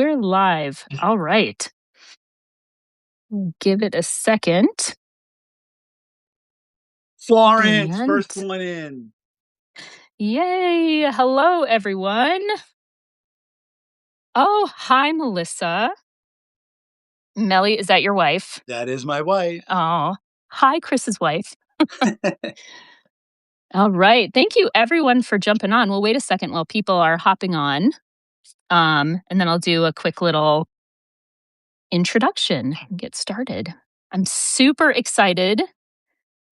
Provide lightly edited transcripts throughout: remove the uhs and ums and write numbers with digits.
We're live. All right. Give it a second. Florence, And first one in. yay. Hello, everyone. Oh, hi, Melissa. Melly, is that your wife? That is my wife. Oh, hi, Chris's wife. All right. Thank you, everyone, for jumping on. We'll wait a second while people are hopping on. And then I'll do a quick little introduction and get started. I'm super excited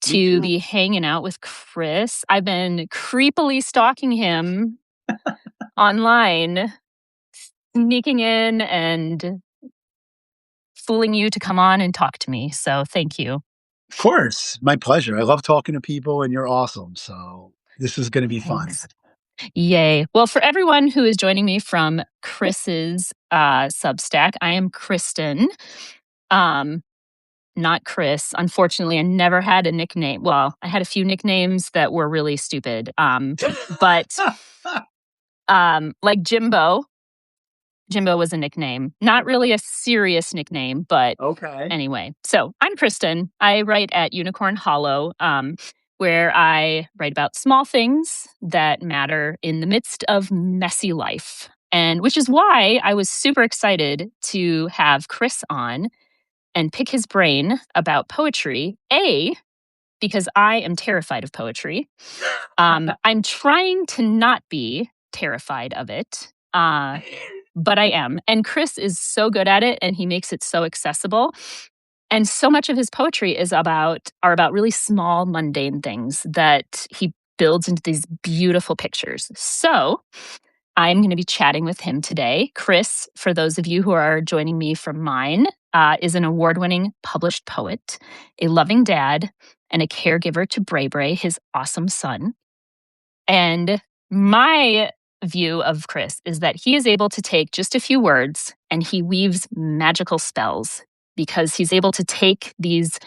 to be hanging out with Chris. I've been creepily stalking him online, sneaking in and fooling you to come on and talk to me. So thank you. Of course, my pleasure. I love talking to people, and you're awesome. So this is going to be fun. Thanks. Yay. Well, for everyone who is joining me from Chris's Substack, I am Kristen. Not Chris. Unfortunately, I never had a nickname. Well, I had a few nicknames that were really stupid. But like Jimbo. Jimbo was a nickname. Not really a serious nickname, but Okay. anyway. So I'm Kristen. I write at Unicorn Hollow, where I write about small things that matter in the midst of messy life. And which is why I was super excited to have Chris on and pick his brain about poetry. Because I am terrified of poetry. I'm trying to not be terrified of it, but I am. And Chris is so good at it, and he makes it so accessible. And so much of his poetry are about really small, mundane things that he builds into these beautiful pictures. So I'm going to be chatting with him today. Chris, for those of you who are joining me from mine, is an award-winning published poet, a loving dad, and a caregiver to Bray Bray, his awesome son. And my view of Chris is that he is able to take just a few words and he weaves magical spells because he's able to take these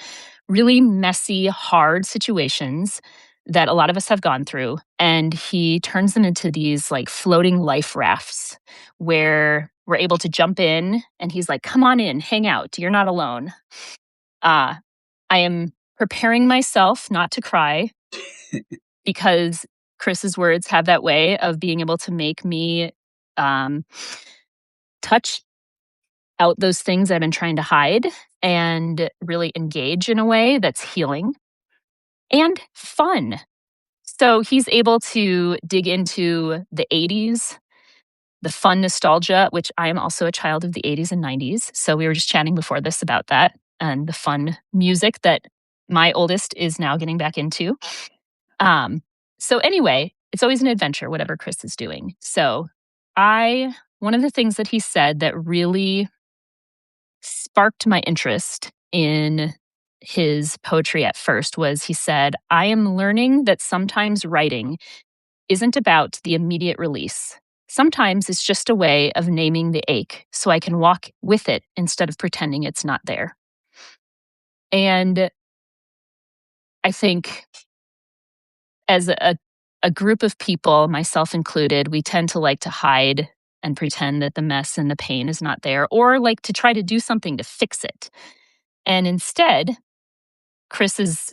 really messy, hard situations that a lot of us have gone through, and he turns them into these like floating life rafts where we're able to jump in and he's like, come on in, hang out, you're not alone. I am preparing myself not to cry because Chris's words have that way of being able to make me touch out those things I've been trying to hide and really engage in a way that's healing and fun. So he's able to dig into the 80s, the fun nostalgia, which I am also a child of the 80s and 90s. So we were just chatting before this about that and the fun music that my oldest is now getting back into. So anyway, it's always an adventure, whatever Chris is doing. So one of the things that he said that really sparked my interest in his poetry at first was he said, I am learning that sometimes writing isn't about the immediate release. Sometimes it's just a way of naming the ache so I can walk with it instead of pretending it's not there. And I think as a group of people, myself included, we tend to like to hide and pretend that the mess and the pain is not there, or like to try to do something to fix it. And instead, Chris has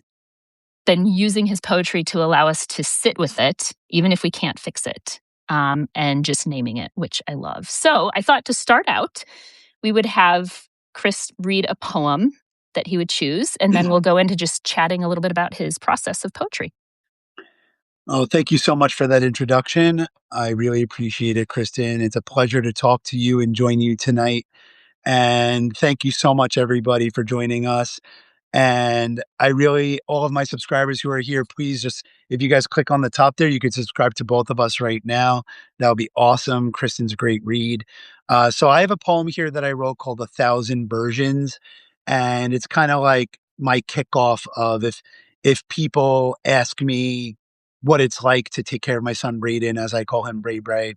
been using his poetry to allow us to sit with it, even if we can't fix it, and just naming it, which I love. So I thought to start out, we would have Chris read a poem that he would choose, and then we'll go into just chatting a little bit about his process of poetry. Oh, thank you so much for that introduction. I really appreciate it, Kristen. It's a pleasure to talk to you and join you tonight. And thank you so much, everybody, for joining us. And all of my subscribers who are here, please just, if you guys click on the top there, you could subscribe to both of us right now. That would be awesome. Kristen's a great read. So I have a poem here that I wrote called 1,000 Versions. And it's kind of like my kickoff of if people ask me what it's like to take care of my son, Brayden, as I call him, Bray Bray.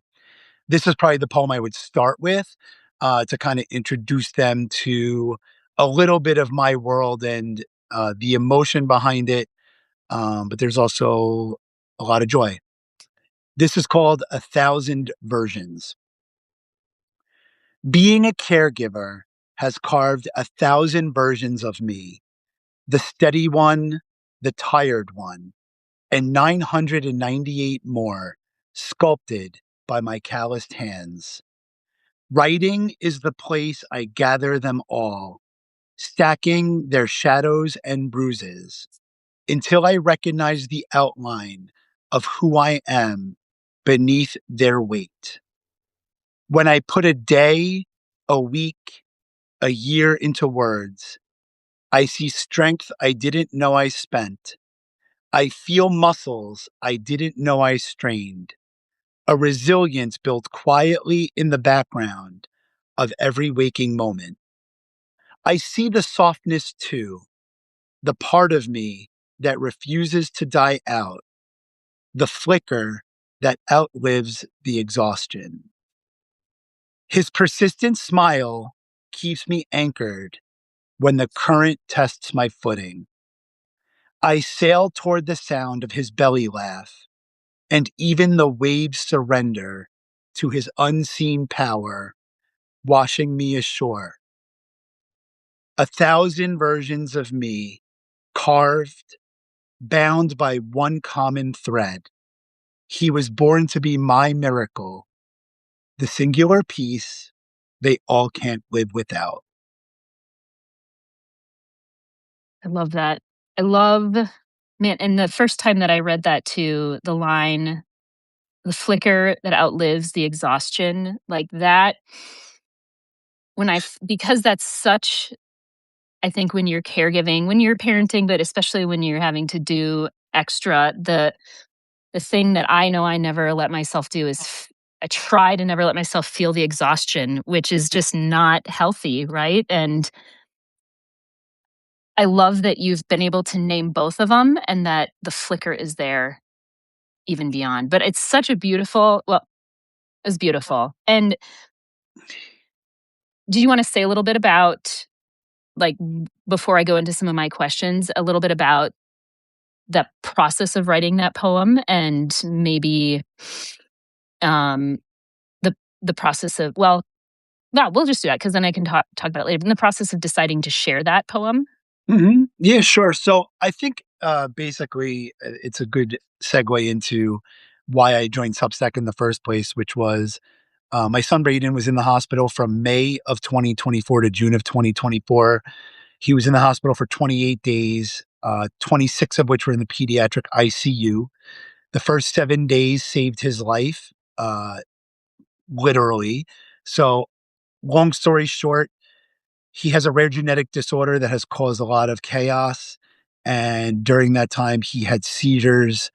This is probably the poem I would start with to kind of introduce them to a little bit of my world and the emotion behind it. But there's also a lot of joy. This is called 1,000 Versions. Being a caregiver has carved 1,000 versions of me, the steady one, the tired one, and 998 more sculpted by my calloused hands. Writing is the place I gather them all, stacking their shadows and bruises until I recognize the outline of who I am beneath their weight. When I put a day, a week, a year into words, I see strength I didn't know I spent. I feel muscles I didn't know I strained, a resilience built quietly in the background of every waking moment. I see the softness too, the part of me that refuses to die out, the flicker that outlives the exhaustion. His persistent smile keeps me anchored when the current tests my footing. I sail toward the sound of his belly laugh, and even the waves surrender to his unseen power, washing me ashore. 1,000 versions of me, carved, bound by one common thread. He was born to be my miracle, the singular piece they all can't live without. I love that. I love, man, and the first time that I read that too, the line, the flicker that outlives the exhaustion, like that, because that's such, I think when you're caregiving, when you're parenting, but especially when you're having to do extra, the thing that I know I never let myself do is I try to never let myself feel the exhaustion, which is just not healthy, right? And I love that you've been able to name both of them and that the flicker is there even beyond. But it's such a beautiful, well, it's beautiful. And do you want to say a little bit about, like, before I go into some of my questions, a little bit about the process of writing that poem and maybe um the process of, well, yeah, we'll just do that because then I can talk about it later. In the process of deciding to share that poem. Yeah, sure. So I think basically it's a good segue into why I joined Substack in the first place, which was my son Braden was in the hospital from May of 2024 to June of 2024. He was in the hospital for 28 days, 26 of which were in the pediatric ICU. The first 7 days saved his life, literally. So, long story short, he has a rare genetic disorder that has caused a lot of chaos. And during that time, he had seizures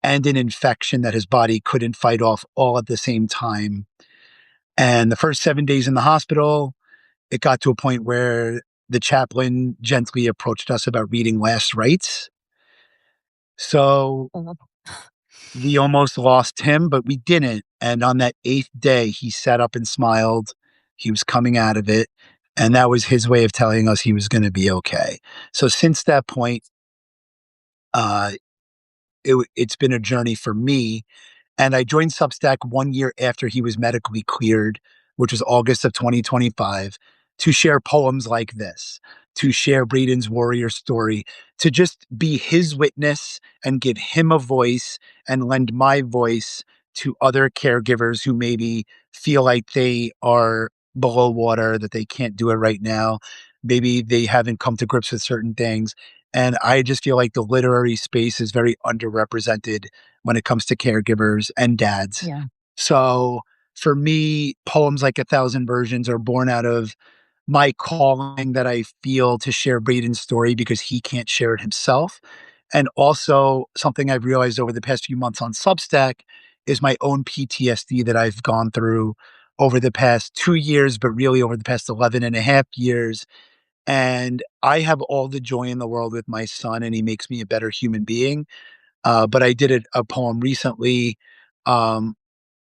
and an infection that his body couldn't fight off all at the same time. And the first 7 days in the hospital, it got to a point where the chaplain gently approached us about reading last rites. So Oh, we almost lost him, but we didn't. And on that eighth day, he sat up and smiled. He was coming out of it. And that was his way of telling us he was going to be okay. So since that point, uh, it's been a journey for me. And I joined Substack 1 year after he was medically cleared, which was August of 2025, to share poems like this, to share Braden's warrior story, to just be his witness and give him a voice and lend my voice to other caregivers who maybe feel like they are below water, that they can't do it right now. Maybe they haven't come to grips with certain things. And I just feel like the literary space is very underrepresented when it comes to caregivers and dads. yeah. So for me, poems like 1,000 Versions are born out of my calling that I feel to share Braden's story because he can't share it himself. And also something I've realized over the past few months on Substack is my own PTSD that I've gone through over the past 2 years, but really over the past 11 and a half years. And I have all the joy in the world with my son, and he makes me a better human being. But I did a poem recently um,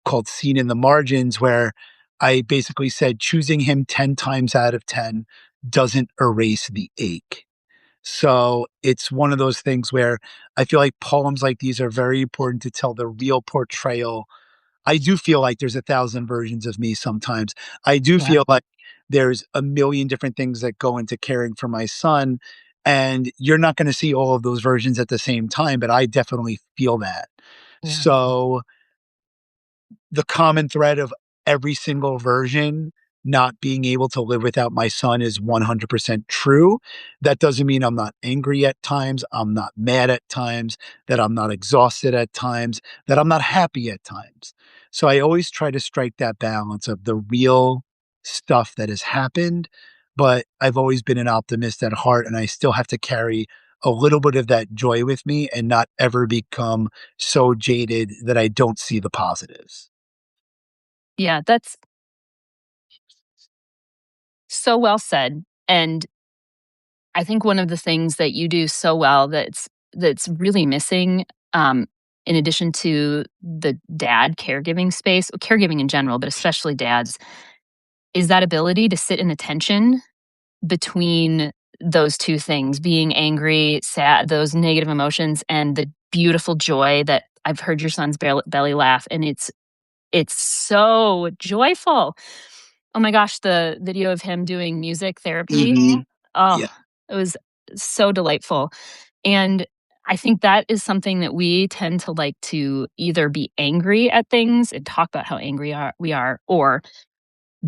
called Seen in the Margins, where I basically said choosing him 10 times out of 10 doesn't erase the ache. So it's one of those things where I feel like poems like these are very important to tell the real portrayal I do feel like there's a thousand versions of me sometimes. I do Yeah. feel like there's a million different things that go into caring for my son, and you're not gonna see all of those versions at the same time, but I definitely feel that. Yeah. So, the common thread of every single version not being able to live without my son is 100% true. That doesn't mean I'm not angry at times, I'm not mad at times, that I'm not exhausted at times, that I'm not happy at times. So I always try to strike that balance of the real stuff that has happened, but I've always been an optimist at heart, and I still have to carry a little bit of that joy with me and not ever become so jaded that I don't see the positives. Yeah, that's so well said. And I think one of the things that you do so well that's really missing, in addition to the dad caregiving space, caregiving in general, but especially dads, is that ability to sit in the tension between those two things, being angry, sad, those negative emotions, and the beautiful joy that I've heard your son's belly laugh, and it's so joyful. Oh my gosh, the video of him doing music therapy, Mhm. oh, Yeah. it was so delightful. And I think that is something that we tend to like to either be angry at things and talk about how angry we are, or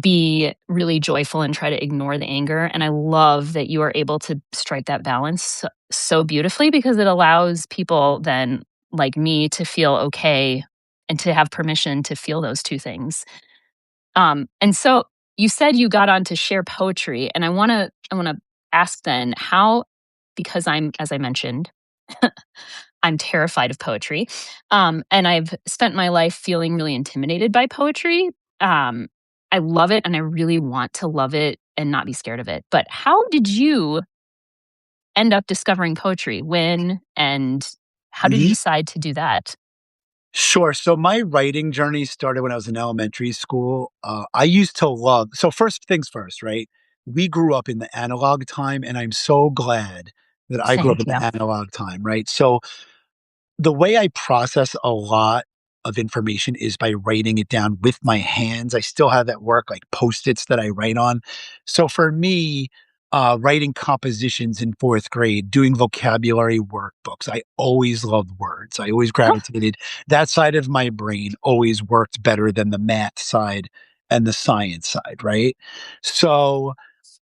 be really joyful and try to ignore the anger. And I love that you are able to strike that balance so beautifully, because it allows people then like me to feel okay and to have permission to feel those two things. And so you said you got on to share poetry, and I want to ask then how, because I'm, as I mentioned, I'm terrified of poetry. And I've spent my life feeling really intimidated by poetry. Um, I love it and I really want to love it and not be scared of it. But how did you end up discovering poetry? When and how did you Ye decide to do that? Sure. So my writing journey started when I was in elementary school. I used to love so first things first, right? We grew up in the analog time, and I'm so glad that I grew Same. up in the Yeah. analog time, right? So the way I process a lot of information is by writing it down with my hands. I still have that work, like Post-its that I write on. So for me, writing compositions in 4th grade, doing vocabulary workbooks, I always loved words. I always gravitated that side of my brain always worked better than the math side and the science side, right? So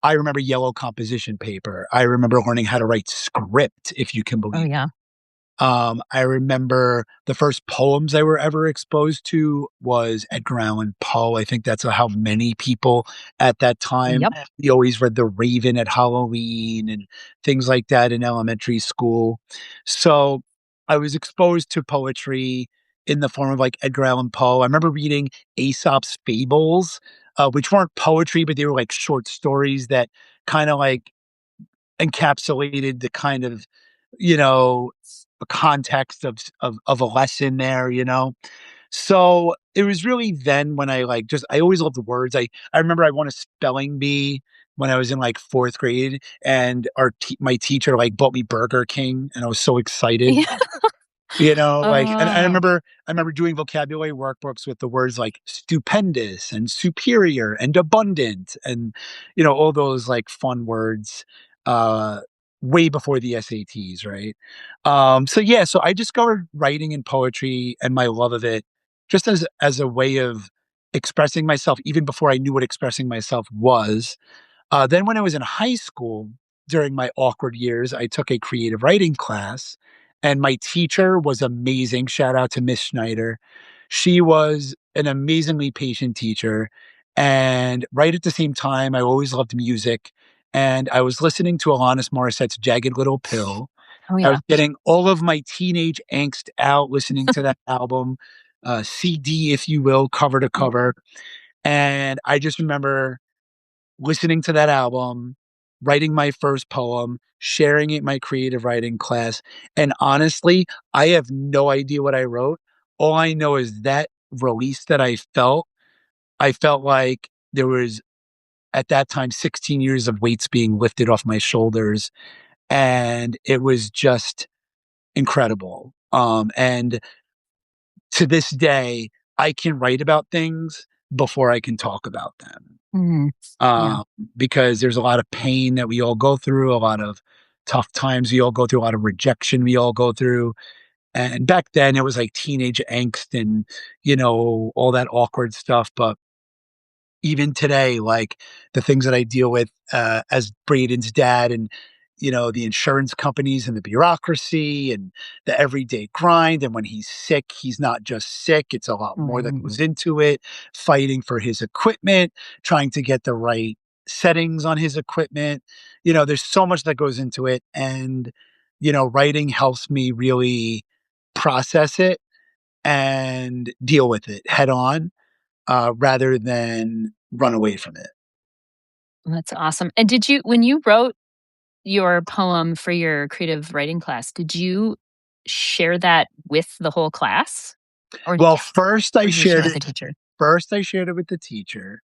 I remember yellow composition paper. I remember learning how to write script, if you can Oh believe yeah. I remember the first poems I were ever exposed to was Edgar Allan Poe. I think that's how many people at that time, Yep. we always read The Raven at Halloween and things like that in elementary school. So I was exposed to poetry in the form of like Edgar Allan Poe. I remember reading Aesop's Fables, which weren't poetry, but they were like short stories that kind of like encapsulated the kind of, you know, a context of a lesson there, you know? So, it was really then when I, like, just I always loved the words. I remember I won a spelling bee when I was in, like, 4th grade, and my teacher, like, bought me Burger King, and I was so excited. Yeah. You know, like and Oh. I remember doing vocabulary workbooks with the words like stupendous and superior and abundant and, you know, all those, like, fun words, uh, way before the SATs, right? So, yeah, so I discovered writing and poetry and my love of it just as a way of expressing myself even before I knew what expressing myself was. Then when I was in high school, during my awkward years, I took a creative writing class, and my teacher was amazing. Shout out to Miss Schneider. She was an amazingly patient teacher. And right at the same time, I always loved music. And I was listening to Alanis Morissette's Jagged Little Pill. Oh I was yeah. getting all of my teenage angst out listening to that album, CD, if you will, cover to cover. And I just remember listening to that album, writing my first poem, sharing it in my creative writing class, and honestly, I have no idea what I wrote. All I know is that release that I felt like there was, at that time, 16 years of weights being lifted off my shoulders, and it was just incredible. And to this day, I can write about things before I can talk about them. Mhm. Yeah. Um, because there's a lot of pain that we all go through, a lot of tough times we all go through, a lot of rejection we all go through. And back then it was like teenage angst and, all that awkward stuff. But even today, like the things that I deal with as Braden's dad and, the insurance companies and the bureaucracy and the everyday grind. And when he's sick, he's not just sick, it's a lot more that Right. goes into it, fighting for his equipment, trying to get the right settings on his equipment. There's so much that goes into it. And, writing helps me really process it and deal with it head on rather than run away from it. That's awesome. And did you when you wrote your poem for your creative writing class, did you share that with the whole class? Or Well, or did you share it with the teacher? first I shared it with the teacher.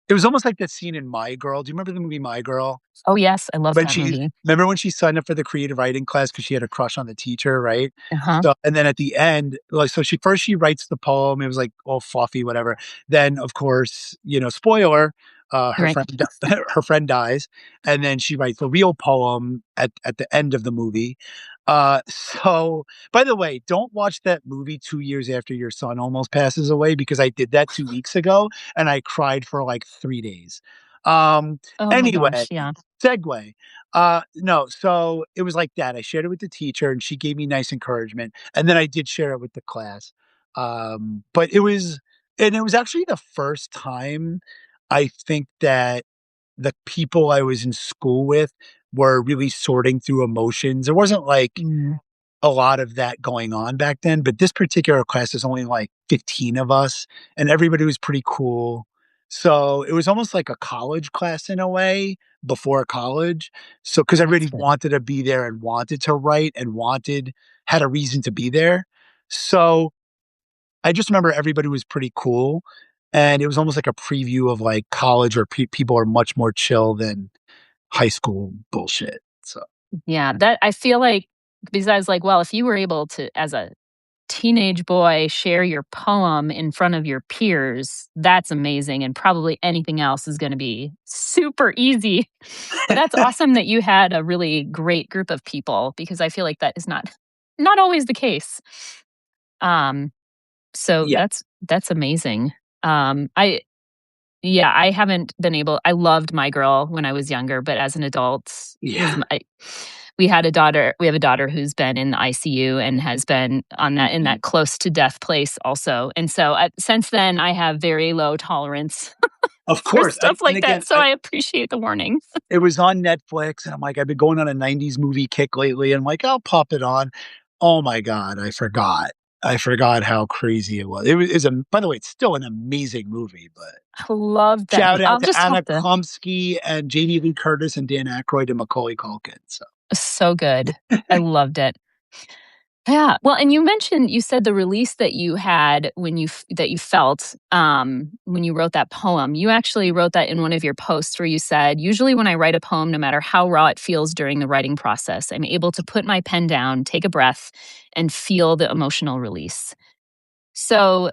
It was almost like that scene in My Girl. Do you remember the movie My Girl? Oh, yes, I love When that she movie. remember when she signed up for the creative writing class because she had a crush on the teacher, right? Uh-huh. So and then at the end, like, so she writes the poem, it was, like, all fluffy, whatever. Then, of course, spoiler, her Right. friend her friend dies, and then she writes the real poem at the end of the movie. So by the way, don't watch that movie 2 years after your son almost passes away because I did that 2 weeks ago, and I cried for, like, 3 days. Oh my Anyway, gosh, yeah. segue. No, so it was like that. I shared it with the teacher and she gave me nice encouragement. And then I did share it with the class. But it was actually the first time I think that the people I was in school with were really sorting through emotions. There wasn't like Mm, a lot of that going on back then, but this particular class is only like 15 of us and everybody was pretty cool. So it was almost like a college class in a way before college. So because that's everybody good. wanted to be there and wanted to write and had a reason to be there. So I just remember everybody was pretty cool. And it was almost like a preview of like college where people are much more chill than high school bullshit. So Yeah, that I feel like because I was like, well, if you were able to, as a teenage boy, share your poem in front of your peers, that's amazing, and probably anything else is gonna be super easy. But that's awesome that you had a really great group of people because I feel like that is not always the case. Um, so yeah. that's amazing. I Yeah, I haven't been able I loved My Girl when I was younger, but as an adult, because Yeah. we have a daughter who's been in the ICU and has been on that in that close to death place also, and so, since then, I have very low tolerance Of for course. stuff And like again, that, so I appreciate the warning. it was on Netflix, and I'm like, I've been going on a '90s movie kick lately, and I'm like, I'll pop it on. Oh my god, I forgot. I forgot how crazy it was. Is a by the way, it's still an amazing movie, but I love that shout movie. out I'll to just have Anna to Klumsky and Jamie Lee Curtis and Dan Aykroyd and Macaulay Culkin, so so good. I loved it. Yeah. Well, and you said the release that you had when that you felt when you wrote that poem. You actually wrote that in one of your posts where you said, "Usually when I write a poem, no matter how raw it feels during the writing process, I'm able to put my pen down, take a breath, and feel the emotional release." So,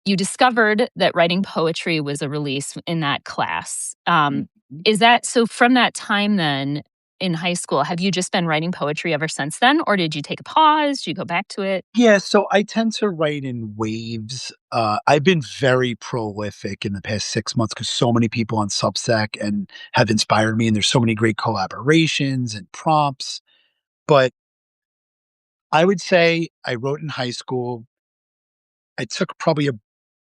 you discovered that writing poetry was a release in that class. Mhm. Is that so from that time then in high school, have you just been writing poetry ever since then? Or did you take a pause? Did you go back to it? Yeah, so I tend to write in waves. I've been very prolific in the past 6 months because so many people on Substack and have inspired me, and there's so many great collaborations and prompts, but I would say I wrote in high school. I took probably a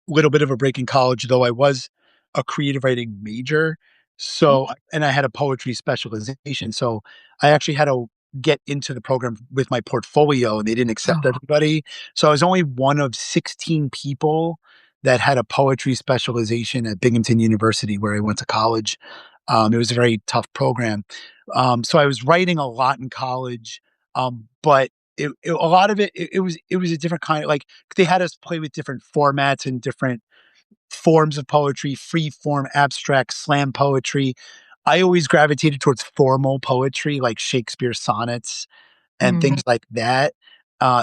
little bit of a break in college, though I was a creative writing major. Okay. So, and I had a poetry specialization. So I actually had to get into the program with my portfolio and they didn't accept Oh, everybody. So I was only one of 16 people that had a poetry specialization at Binghamton University where I went to college. It was a very tough program. So I was writing a lot in college, but a lot of it was a different kind of like they had us play with different formats and different forms of poetry, free form, abstract, slam poetry. I always gravitated towards formal poetry, like Shakespeare sonnets and mm, things like that.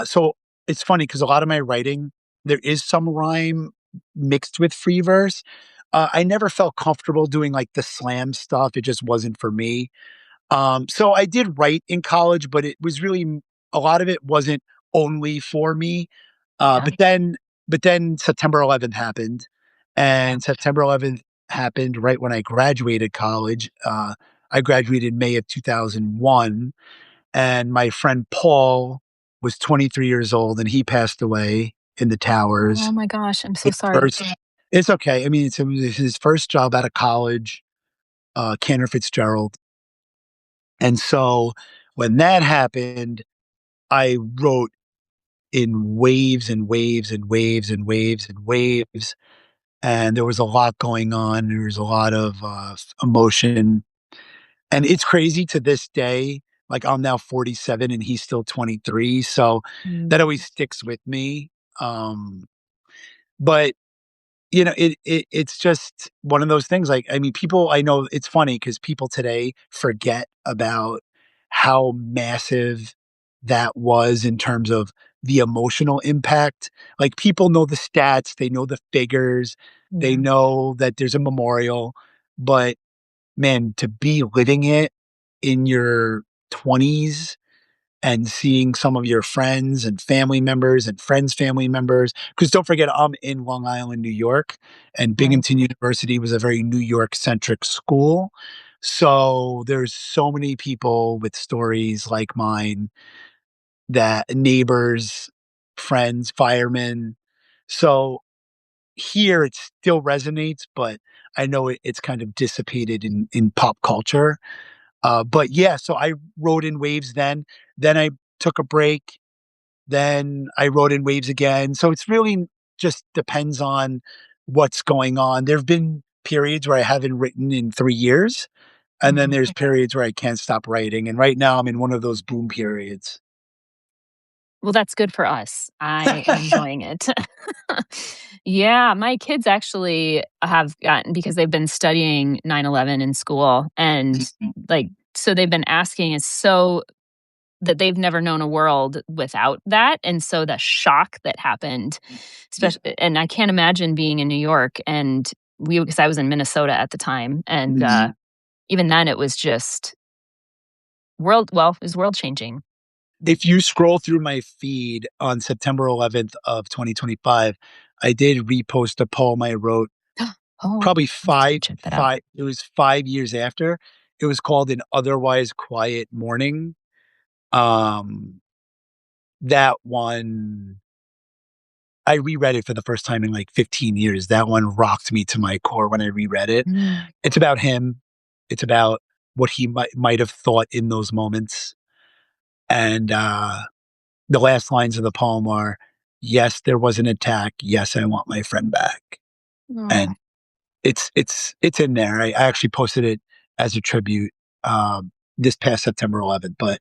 So it's funny because a lot of my writing there is some rhyme mixed with free verse. I never felt comfortable doing like the slam stuff. It just wasn't for me. So I did write in college, but it was really a lot of it wasn't only for me. Uh, Yeah. but then, but then September 11th happened, Yeah. and September 11th happened right when I graduated college. I graduated May of 2001, and my friend Paul was 23 years old, and he passed away in the Oh towers. my gosh, I'm so His sorry. first, it's okay. I mean, it was his first job out of college, Cantor Fitzgerald, and so when that happened, I wrote in waves and waves and waves and waves and waves. And there was a lot going on. There was a lot of emotion. And it's crazy to this day. Like I'm now 47 and he's still 23. So Mm, that always sticks with me. Um, but it's just one of those things, like, I mean, people I know it's funny because people today forget about how massive that was in terms of the emotional impact. Like, people know the stats, they know the figures, they yeah. know that there's a memorial, but, man, to be living it in your 20s and seeing some of your friends and family members and friends' family members. Because don't forget, I'm in Long Island, New York, and Right. Binghamton University was a very New York centric school. So there's so many people with stories like mine, that neighbors, friends, firemen. So here it still resonates, but I know it's kind of dissipated in pop culture. But yeah, so I rode in waves then. Then I took a break. Then I wrote in waves again. So it's really just depends on what's going on. There have been periods where I haven't written in 3 years, and then Mhm. there's periods where I can't stop writing. And right now I'm in one of those boom periods. Well, that's good for us. I am enjoying it. Yeah, my kids actually have gotten because they've been studying 9/11 in school, and, like, so they've been asking it's so that they've never known a world without that, and so the shock that happened, Yeah. especially, and I can't imagine being in New York, and we because I was in Minnesota at the time, and, Mhm. even then it was just it was world changing. If you scroll through my feed on September 11th of 2025, I did repost a poem I wrote Oh, probably I'll have to check that out. 5 it was 5 years after. It was called An Otherwise Quiet Morning. Um, that one, I reread it for the first time in, like, 15 years. That one rocked me to my core when I reread it. Mm. It's about him. It's about what he might have thought in those moments, and, the last lines of the poem are, "Yes, there was an attack. Yes, I want my friend back." Aw. And it's in there. I actually posted it as a tribute, this past September 11th. But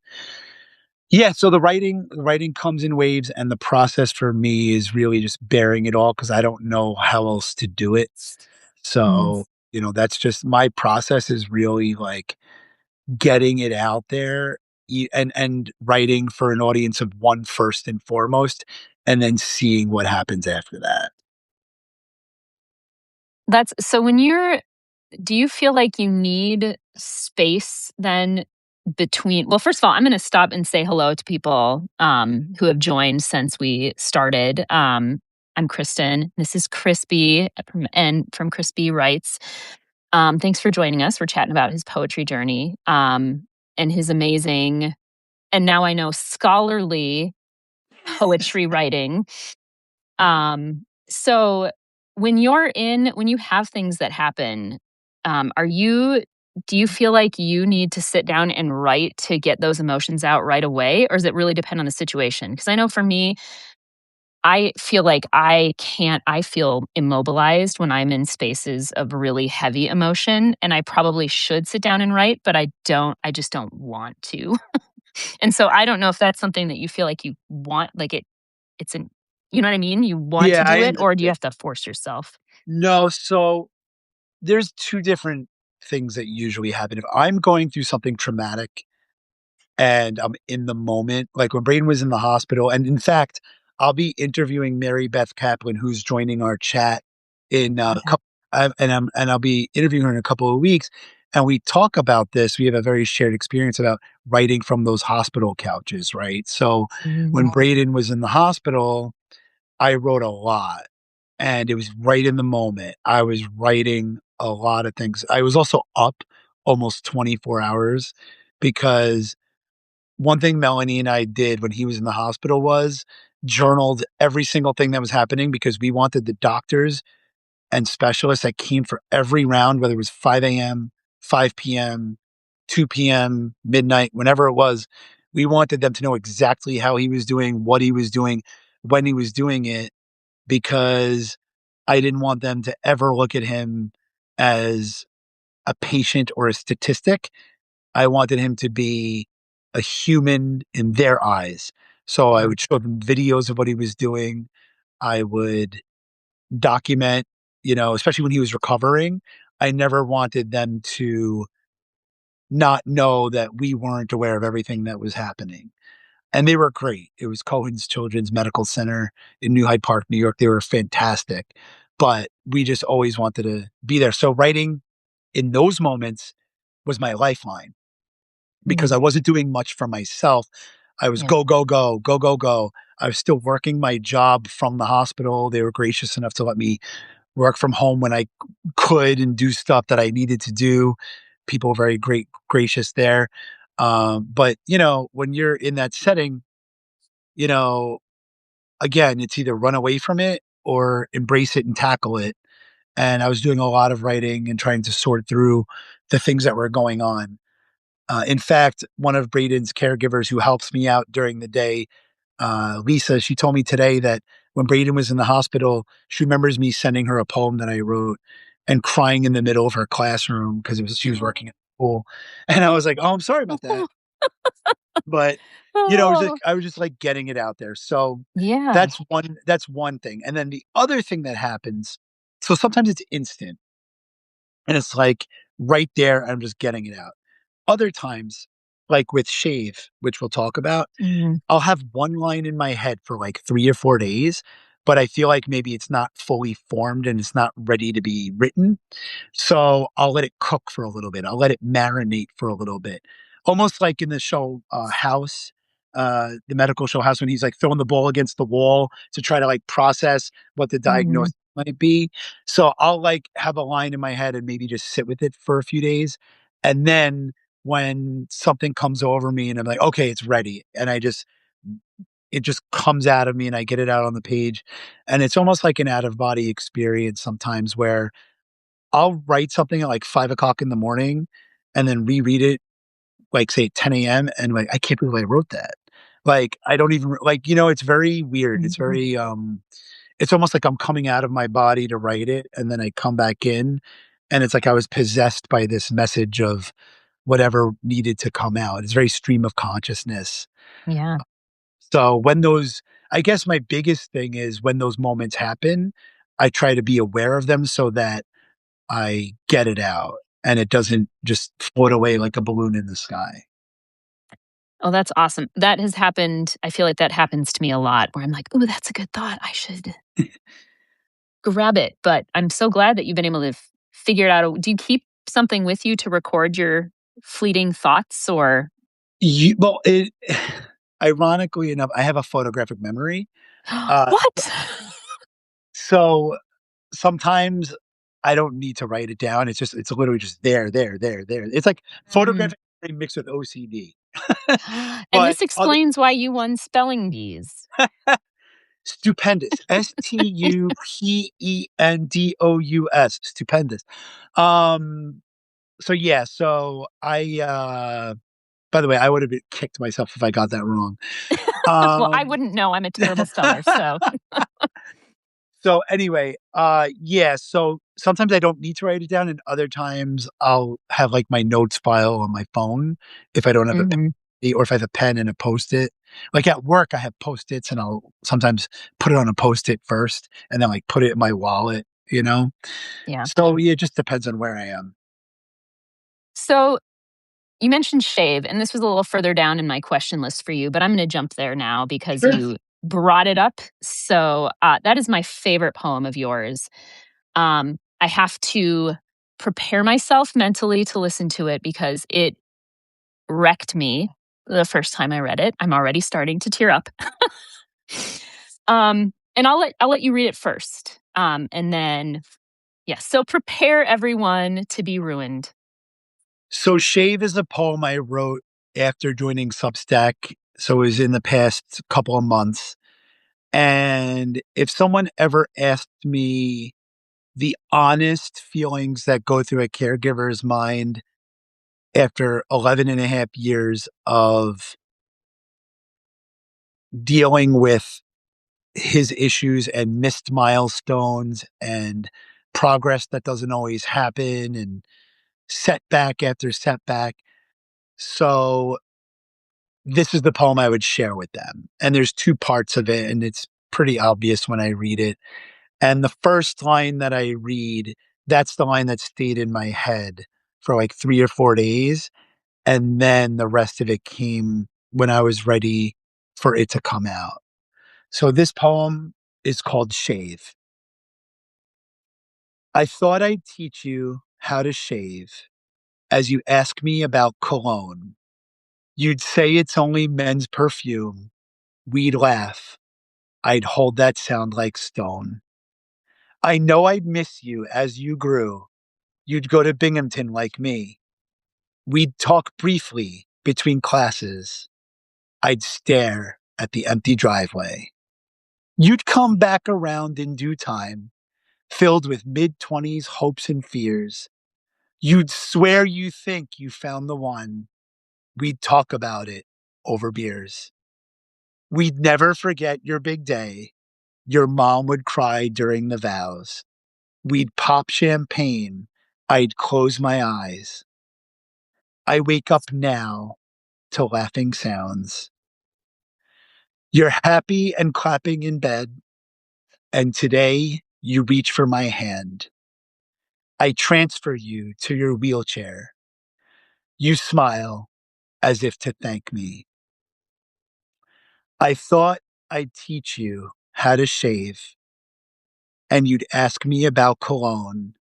yeah, so the writing comes in waves, and the process for me is really just bearing it all because I don't know how else to do it. Mm. So, that's just my process, is really like getting it out there, and writing for an audience of one first and foremost, and then seeing what happens after that. That's so when you're do you feel like you need space then between well, first of all, I'm gonna stop and say hello to people, who have joined since we started. I'm Kristen. This is Crispy from Crispy Writes. Thanks for joining us. We're chatting about his poetry journey, and his amazing and now I know scholarly poetry writing. So when you have things that happen, are you do you feel like you need to sit down and write to get those emotions out right away, or does it really depend on the situation? Because I know for me, I feel like I feel immobilized when I'm in spaces of really heavy emotion, and I probably should sit down and write, but I just don't want to. And so I don't know if that's something that you feel like you want, like it's an you know what I mean? You want to Yeah, do I it, or do you understand. have to force yourself? No, so there's two different things that usually happen. If I'm going through something traumatic and I'm in the moment, like when Braden was in the hospital, and in fact, I'll be interviewing Mary Beth Kaplan, who's joining our chat in a Okay. couple, and I'll be interviewing her in a couple of weeks. And we talk about this. We have a very shared experience about writing from those hospital couches, right? So when Mm, Braden was in the hospital, I wrote a lot, and it was right in the moment. I was writing a lot of things. I was also up almost 24 hours because one thing Melanie and I did when he was in the hospital was journaled every single thing that was happening because we wanted the doctors and specialists that came for every round, whether it was 5 a.m., 5 p.m., 2 p.m., midnight, whenever it was, we wanted them to know exactly how he was doing, what he was doing, when he was doing it, because I didn't want them to ever look at him as a patient or a statistic. I wanted him to be a human in their eyes. So I yeah. would show them videos of what he was doing. I would document, especially when he was recovering. I never wanted them to not know that we weren't aware of everything that was happening. And they were great. It was Cohen's Children's Medical Center in New Hyde Park, New York. They were fantastic. But we just always wanted to be there. So writing in those moments was my lifeline because Mm, I wasn't doing much for myself. I was yeah. go, go, go, go, go, go. I was still working my job from the hospital. They were gracious enough to let me work from home when I could and do stuff that I needed to do. People were very gracious there. But when you're in that setting, you know, again, it's either run away from it or embrace it and tackle it. And I was doing a lot of writing and trying to sort through the things that were going on. In fact, one of Braden's caregivers who helps me out during the day, Lisa, she told me today that when Braden was in the hospital, she remembers me sending her a poem that I wrote and crying in the middle of her classroom because she was working at school. And I was like, "Oh, I'm sorry about that." But Oh, I was just like getting it out there. So yeah. that's one thing. And then the other thing that happens, so sometimes it's instant and it's like right there, I'm just getting it out. Other times, like with Shave, which we'll talk about, Mhm. I'll have one line in my head for like 3 or 4 days, but I feel like maybe it's not fully formed and it's not ready to be written. So I'll let it cook for a little bit. I'll let it marinate for a little bit. Almost like in the show House, the medical show House, when he's like throwing the ball against the wall to try to like process what the Mhm. diagnosis might be. So I'll like have a line in my head and maybe just sit with it for a few days. And then when something comes over me and I'm like, okay, it's ready. And it just comes out of me and I get it out on the page. And it's almost like an out of body experience sometimes where I'll write something at like 5 o'clock in the morning and then reread it, like say at 10 a.m. and like, I can't believe I wrote that. Like, I don't even like, it's very weird. It's Mhm. very, it's almost like I'm coming out of my body to write it. And then I come back in and it's like I was possessed by this message of whatever needed to come out. It's very stream of consciousness. Yeah. So I guess my biggest thing is when those moments happen, I try to be aware of them so that I get it out and it doesn't just float away like a balloon in the sky. Oh, that's awesome. That has happened. I feel like that happens to me a lot where I'm like, "Ooh, that's a good thought. I should grab it." But I'm so glad that you've been able to figure it out. Do you keep something with you to record your fleeting thoughts or Well, ironically enough, I have a photographic memory. Uh, what? so sometimes I don't need to write it down. It's literally just there, there, there, there. It's like Mm. photographic memory mixed with OCD. And But this explains why you won spelling bees. stupendous. Stupendous. Stupendous. Um, so yeah, so by the way, I would have kicked myself if I got that wrong. Well, I Um wouldn't know. I'm a terrible speller, so so anyway, yeah, so sometimes I don't need to write it down and other times I'll have like my notes file on my phone if I don't have a pen Mhm. or if I have a pen and a post-it. Like at work I have post-its and I'll sometimes put it on a post-it first and then like put it in my wallet. Yeah. So yeah, it just depends on where I am. So you mentioned shave, and this was a little further down in my question list for you, but I'm going to jump there now because Sure. brought it up. So that is my favorite poem of yours. I have to prepare myself mentally to listen to it because it wrecked me the first time I read it. I'm already starting to tear up. And I'll let you read it first. And then yes, so prepare everyone to be ruined. So Shave is a poem I wrote after joining Substack. So it was in the past couple of months. And if someone ever asked me the honest feelings that go through a caregiver's mind after 11 and a half years of dealing with his issues and missed milestones and progress that doesn't always happen and setback after setback. So this is the poem I would share with them. And there's two parts of it, and it's pretty obvious when I read it. And the first line that I read, that's the line that stayed in my head for like 3 or 4 days. And then the rest of it came when I was ready for it to come out. So this poem is called Shave. I thought I'd teach you how to shave as you ask me about cologne. You'd say it's only men's perfume. We'd laugh. I'd hold that sound like stone. I know I'd miss you as you grew. You'd go to Binghamton like me. We'd talk briefly between classes. I'd stare at the empty driveway. You'd come back around in due time, filled with mid-20s hopes and fears. You'd swear you think you found the one. We'd talk about it over beers. We'd never forget your big day. Your mom would cry during the vows. We'd pop champagne. I'd close my eyes. I wake up now to laughing sounds. You're happy and clapping in bed, and today you reach for my hand. I transfer you to your wheelchair. You smile as if to thank me. I thought I'd teach you how to shave, and you'd ask me about cologne.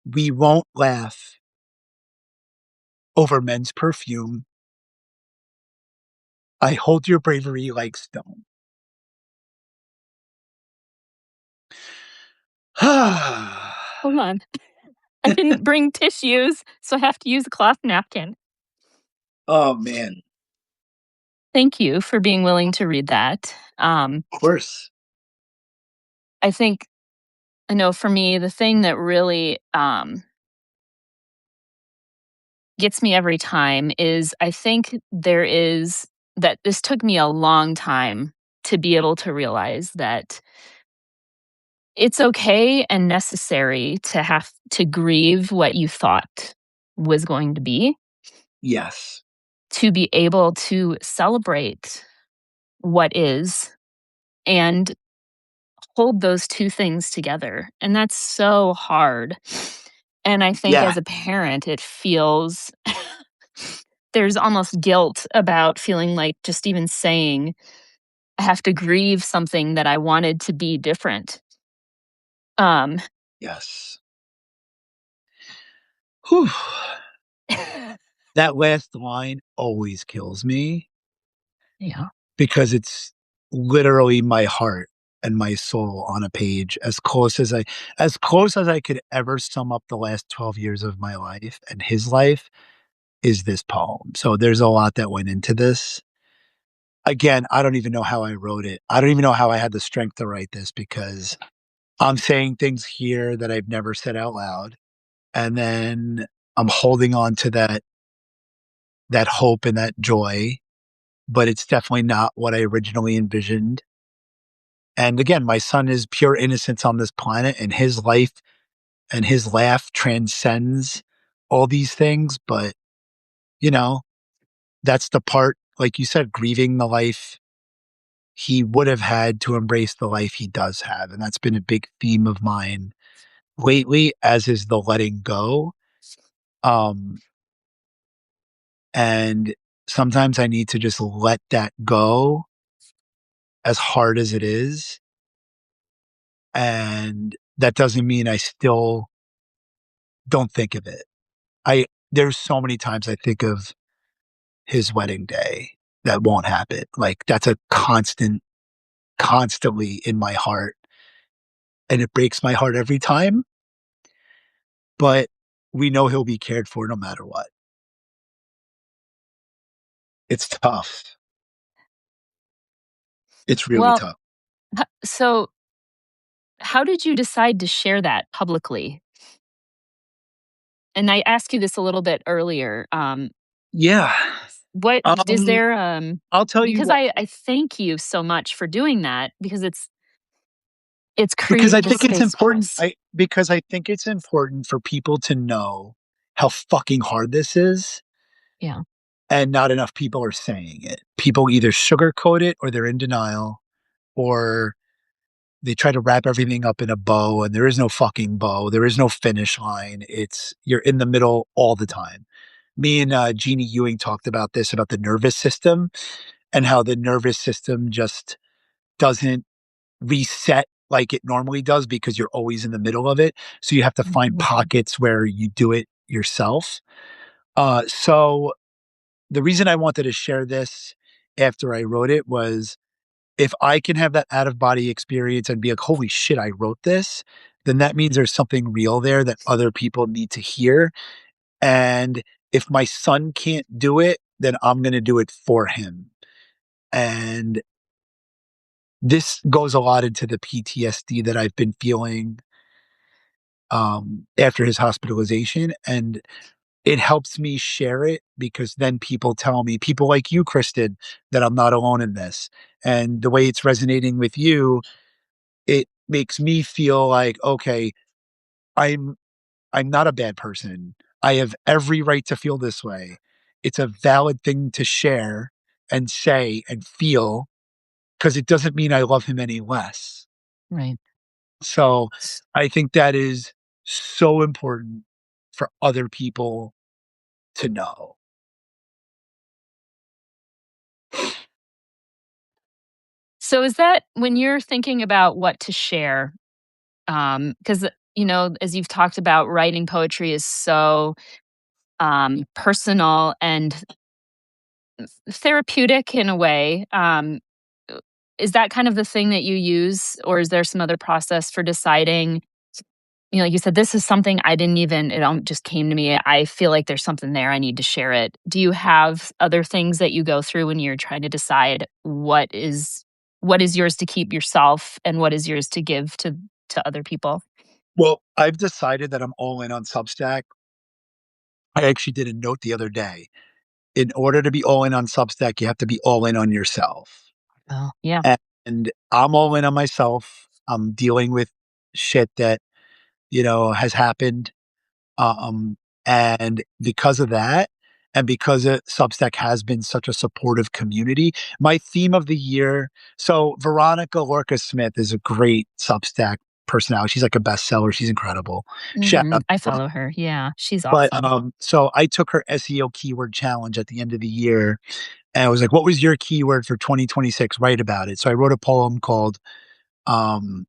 We won't laugh over men's perfume. I hold your bravery like stone. Hold on. I didn't bring tissues, so I have to use a cloth napkin. Oh man, Thank you for being willing to read that. of course. I think I know for me, the thing that really gets me every time is I think there is that this took me a long time to be able to realize that it's okay and necessary to have to grieve what you thought was going to be, Yes. to be able to celebrate what is and hold those two things together. And that's so hard. And I think Yeah. as a parent, it feels there's almost guilt about feeling like just even saying, I have to grieve something that I wanted to be different. Um, Yes. Whew. That last line always kills me yeah. because it's literally my heart and my soul on a page as close as I could ever sum up the last 12 years of my life and his life is this poem. So there's a lot that went into this. Again, I don't even know how I wrote it. I don't even know how I had the strength to write this because I'm saying things here that I've never said out loud. And then I'm holding on to that hope and that joy, but it's definitely not what I originally envisioned. And again, my son is pure innocence on this planet, and his life and his laugh transcends all these things. But, you know, that's the part, like you said, grieving the life he would have had to embrace the life he does have. And that's been a big theme of mine lately, as is the letting go. Um, and sometimes I need to just let that go as hard as it is. And that doesn't mean I still don't think of it. There's so many times I think of his wedding day that won't happen. Like that's a constantly in my heart, and it breaks my heart every time, but we know he'll be cared for no matter what. It's tough. It's really Well, tough. so how did you decide to share that publicly? And I asked you this a little bit earlier. Yeah. What is Um, there? I'll tell you Because what, I thank you so much for doing that because it's because I created a think it's space for important. us. Because I think it's important for people to know how fucking hard this is, Yeah. and not enough people are saying it. People either sugarcoat it or they're in denial, or they try to wrap everything up in a bow, and there is no fucking bow. There is no finish line. It's you're in the middle all the time. Me and Jeannie Ewing talked about this, about the nervous system, and how the nervous system just doesn't reset like it normally does because you're always in the middle of it. So you have to find Mhm. pockets where you do it yourself. So the reason I wanted to share this after I wrote it was, if I can have that out of body experience and be like, holy shit, I wrote this, then that means there's something real there that other people need to hear. And if my son can't do it, then I'm going to do it for him. And this goes a lot into the PTSD that I've been feeling after his hospitalization. And it helps me share it because then people tell me, people like you, Kristen, that I'm not alone in this. And the way it's resonating with you, it makes me feel like, okay, I'm I'm not a bad person. I have every right to feel this way. It's a valid thing to share and say and feel, because it doesn't mean I love him any less. Right. So I think that is so important for other people to know. So is that when you're thinking about what to share? Because as you've talked about, writing poetry is so personal and therapeutic in a way. Is that kind of the thing that you use, or is there some other process for deciding? Like you said, this is something I didn't even, just came to me. I feel like there's something there. I need to share it. Do you have other things that you go through when you're trying to decide what is yours to keep yourself and what is yours to give to other people? Well, I've decided that I'm all in on Substack. I actually did a note the other day. In order to be all in on Substack, you have to be all in on yourself. Oh, yeah. And I'm all in on myself. I'm dealing with shit that, has happened. Um, and because of that, and because Substack has been such a supportive community, my theme of the year. So Veronica Lorca Smith is a great Substack personality. She's like a bestseller. She's incredible. Shout out I to her. follow her. Yeah, she's But awesome. so I took her SEO keyword challenge at the end of the year, and I was like, "What was your keyword for 2026? Write about it." So I wrote a poem called, um,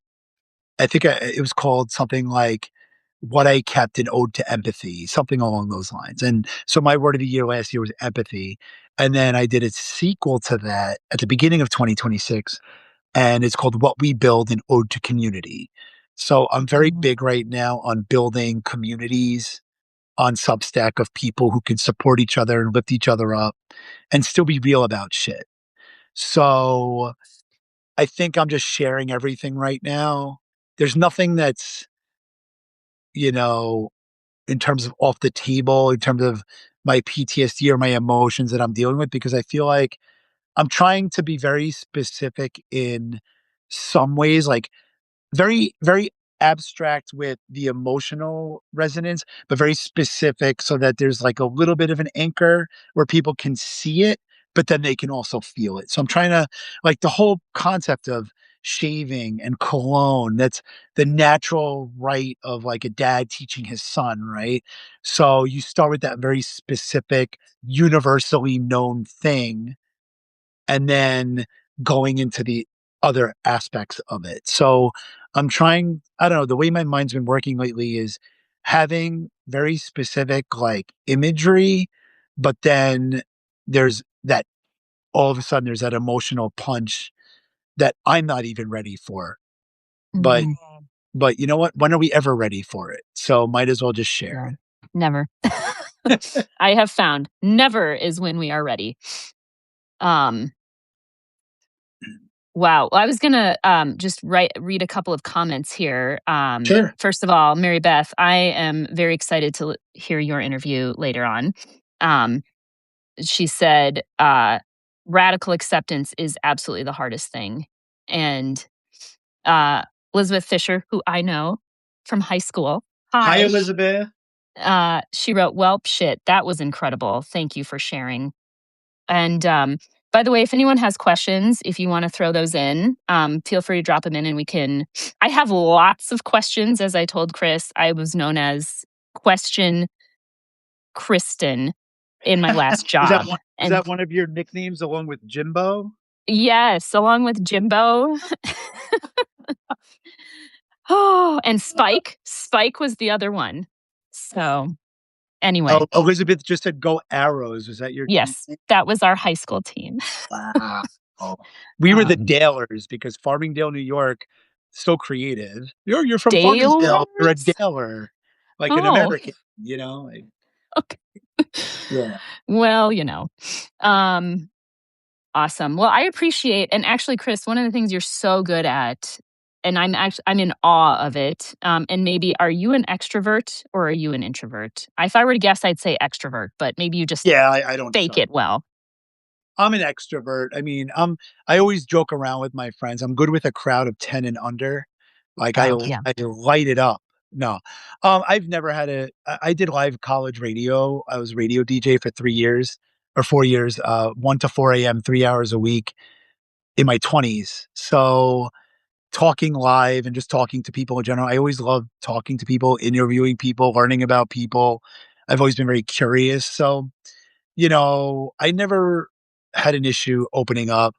I think it was called something like "What I Kept: An Ode to Empathy," something along those lines. And so my word of the year last year was empathy, and then I did a sequel to that at the beginning of 2026, and it's called "What We Build: An Ode to Community." So I'm very Mhm. big right now on building communities on Substack of people who can support each other and lift each other up and still be real about shit. So I think I'm just sharing everything right now. There's nothing that's, you know, in terms of off the table, in terms of my PTSD or my emotions that I'm dealing with, because I feel like I'm trying to be very specific in some ways, like very, very abstract with the emotional resonance, but very specific so that there's like a little bit of an anchor where people can see it, but then they can also feel it. So I'm trying to, like, the whole concept of shaving and cologne, that's the natural right of like a dad teaching his son, right? So you start with that very specific, universally known thing, and then going into the other aspects of it. So I'm trying, I don't know, the way my mind's been working lately is having very specific like imagery, but then there's that all of a sudden there's that emotional punch that I'm not even ready for. But Mhm. but you know what? When are we ever ready for it? So might as well just share Yeah. Never. I have found never is when we are ready. Um, wow. Well, I was gonna just read a couple of comments here. Sure. First of all, Mary Beth, I am very excited to hear your interview later on. Um, she said, radical acceptance is absolutely the hardest thing. And uh, Elizabeth Fisher, who I know from high school, Hi, hi. Elizabeth. She wrote, "Welp, shit, that was incredible. Thank you for sharing." And by the way, if anyone has questions, if you want to throw those in, feel free to drop them in and we can. I have lots of questions. As I told Chris, I was known as Question Kristen in my last job. Is And that one of your nicknames along with Jimbo? yes, along with Jimbo. Oh, and Spike. Spike was the other one. So anyway, Oh, Elizabeth just said go Arrows. Was that your team? yes, that was our high school team. Wow. We were the Um, Dalers because Farmingdale, New York, so creative. You're from Farmingdale. You're a Dalers? Daler, like an Oh, American, like, okay. yeah. Well, um, awesome. Well, I appreciate, and actually, Chris, one of the things you're so good at, and I'm in awe of it. And maybe are you an extrovert or are you an introvert? If I were to guess, I'd say extrovert, but maybe you just Yeah, I don't fake suck. it well. I'm an extrovert. I mean, I always joke around with my friends. I'm good with a crowd of 10 and under. Like Oh, yeah. I light it up. No. I've never had I did live college radio. I was a radio DJ for 3 years or 4 years, 1 to 4 AM, 3 hours a week in my 20s. So talking live and just talking to people in general. I always loved talking to people, interviewing people, learning about people. I've always been very curious. So, I never had an issue opening up.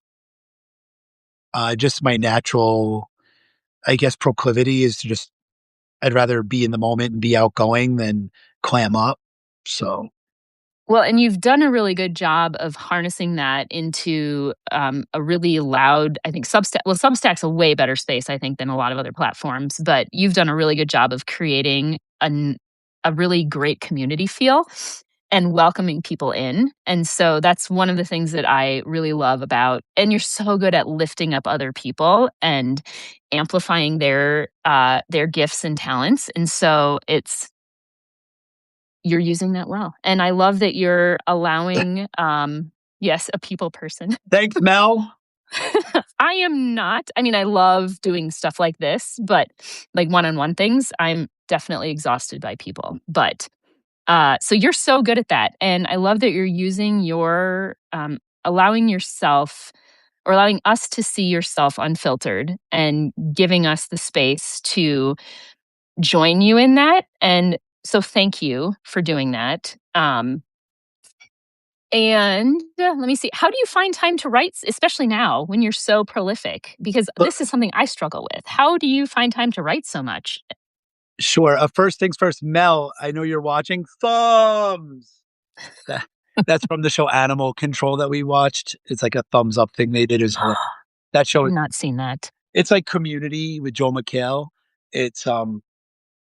Just my natural, I guess, proclivity is to just, I'd rather be in the moment and be outgoing than clam up. So, Well, and you've done a really good job of harnessing that into a really loud, I think Substack. Well, Substack's a way better space, I think, than a lot of other platforms. But you've done a really good job of creating a really great community feel and welcoming people in. And so that's one of the things that I really love about. And you're so good at lifting up other people and amplifying their gifts and talents. And so you're using that well. And I love that you're allowing, yes, a people person. thanks, Mel. I am not. I mean, I love doing stuff like this, but like one-on-one things, I'm definitely exhausted by people. But so you're so good at that. And I love that you're using allowing yourself or allowing us to see yourself unfiltered and giving us the space to join you in that. And so thank you for doing that. And let me see, how do you find time to write, especially now when you're so prolific? Because But this is something I struggle with. How do you find time to write so much? sure. First things first, Mel, I know you're watching. Thumbs. That, that's from the show Animal Control that we watched. It's like a thumbs up thing they did as well. That show, Not seen that. it's like Community with Joel McHale. It's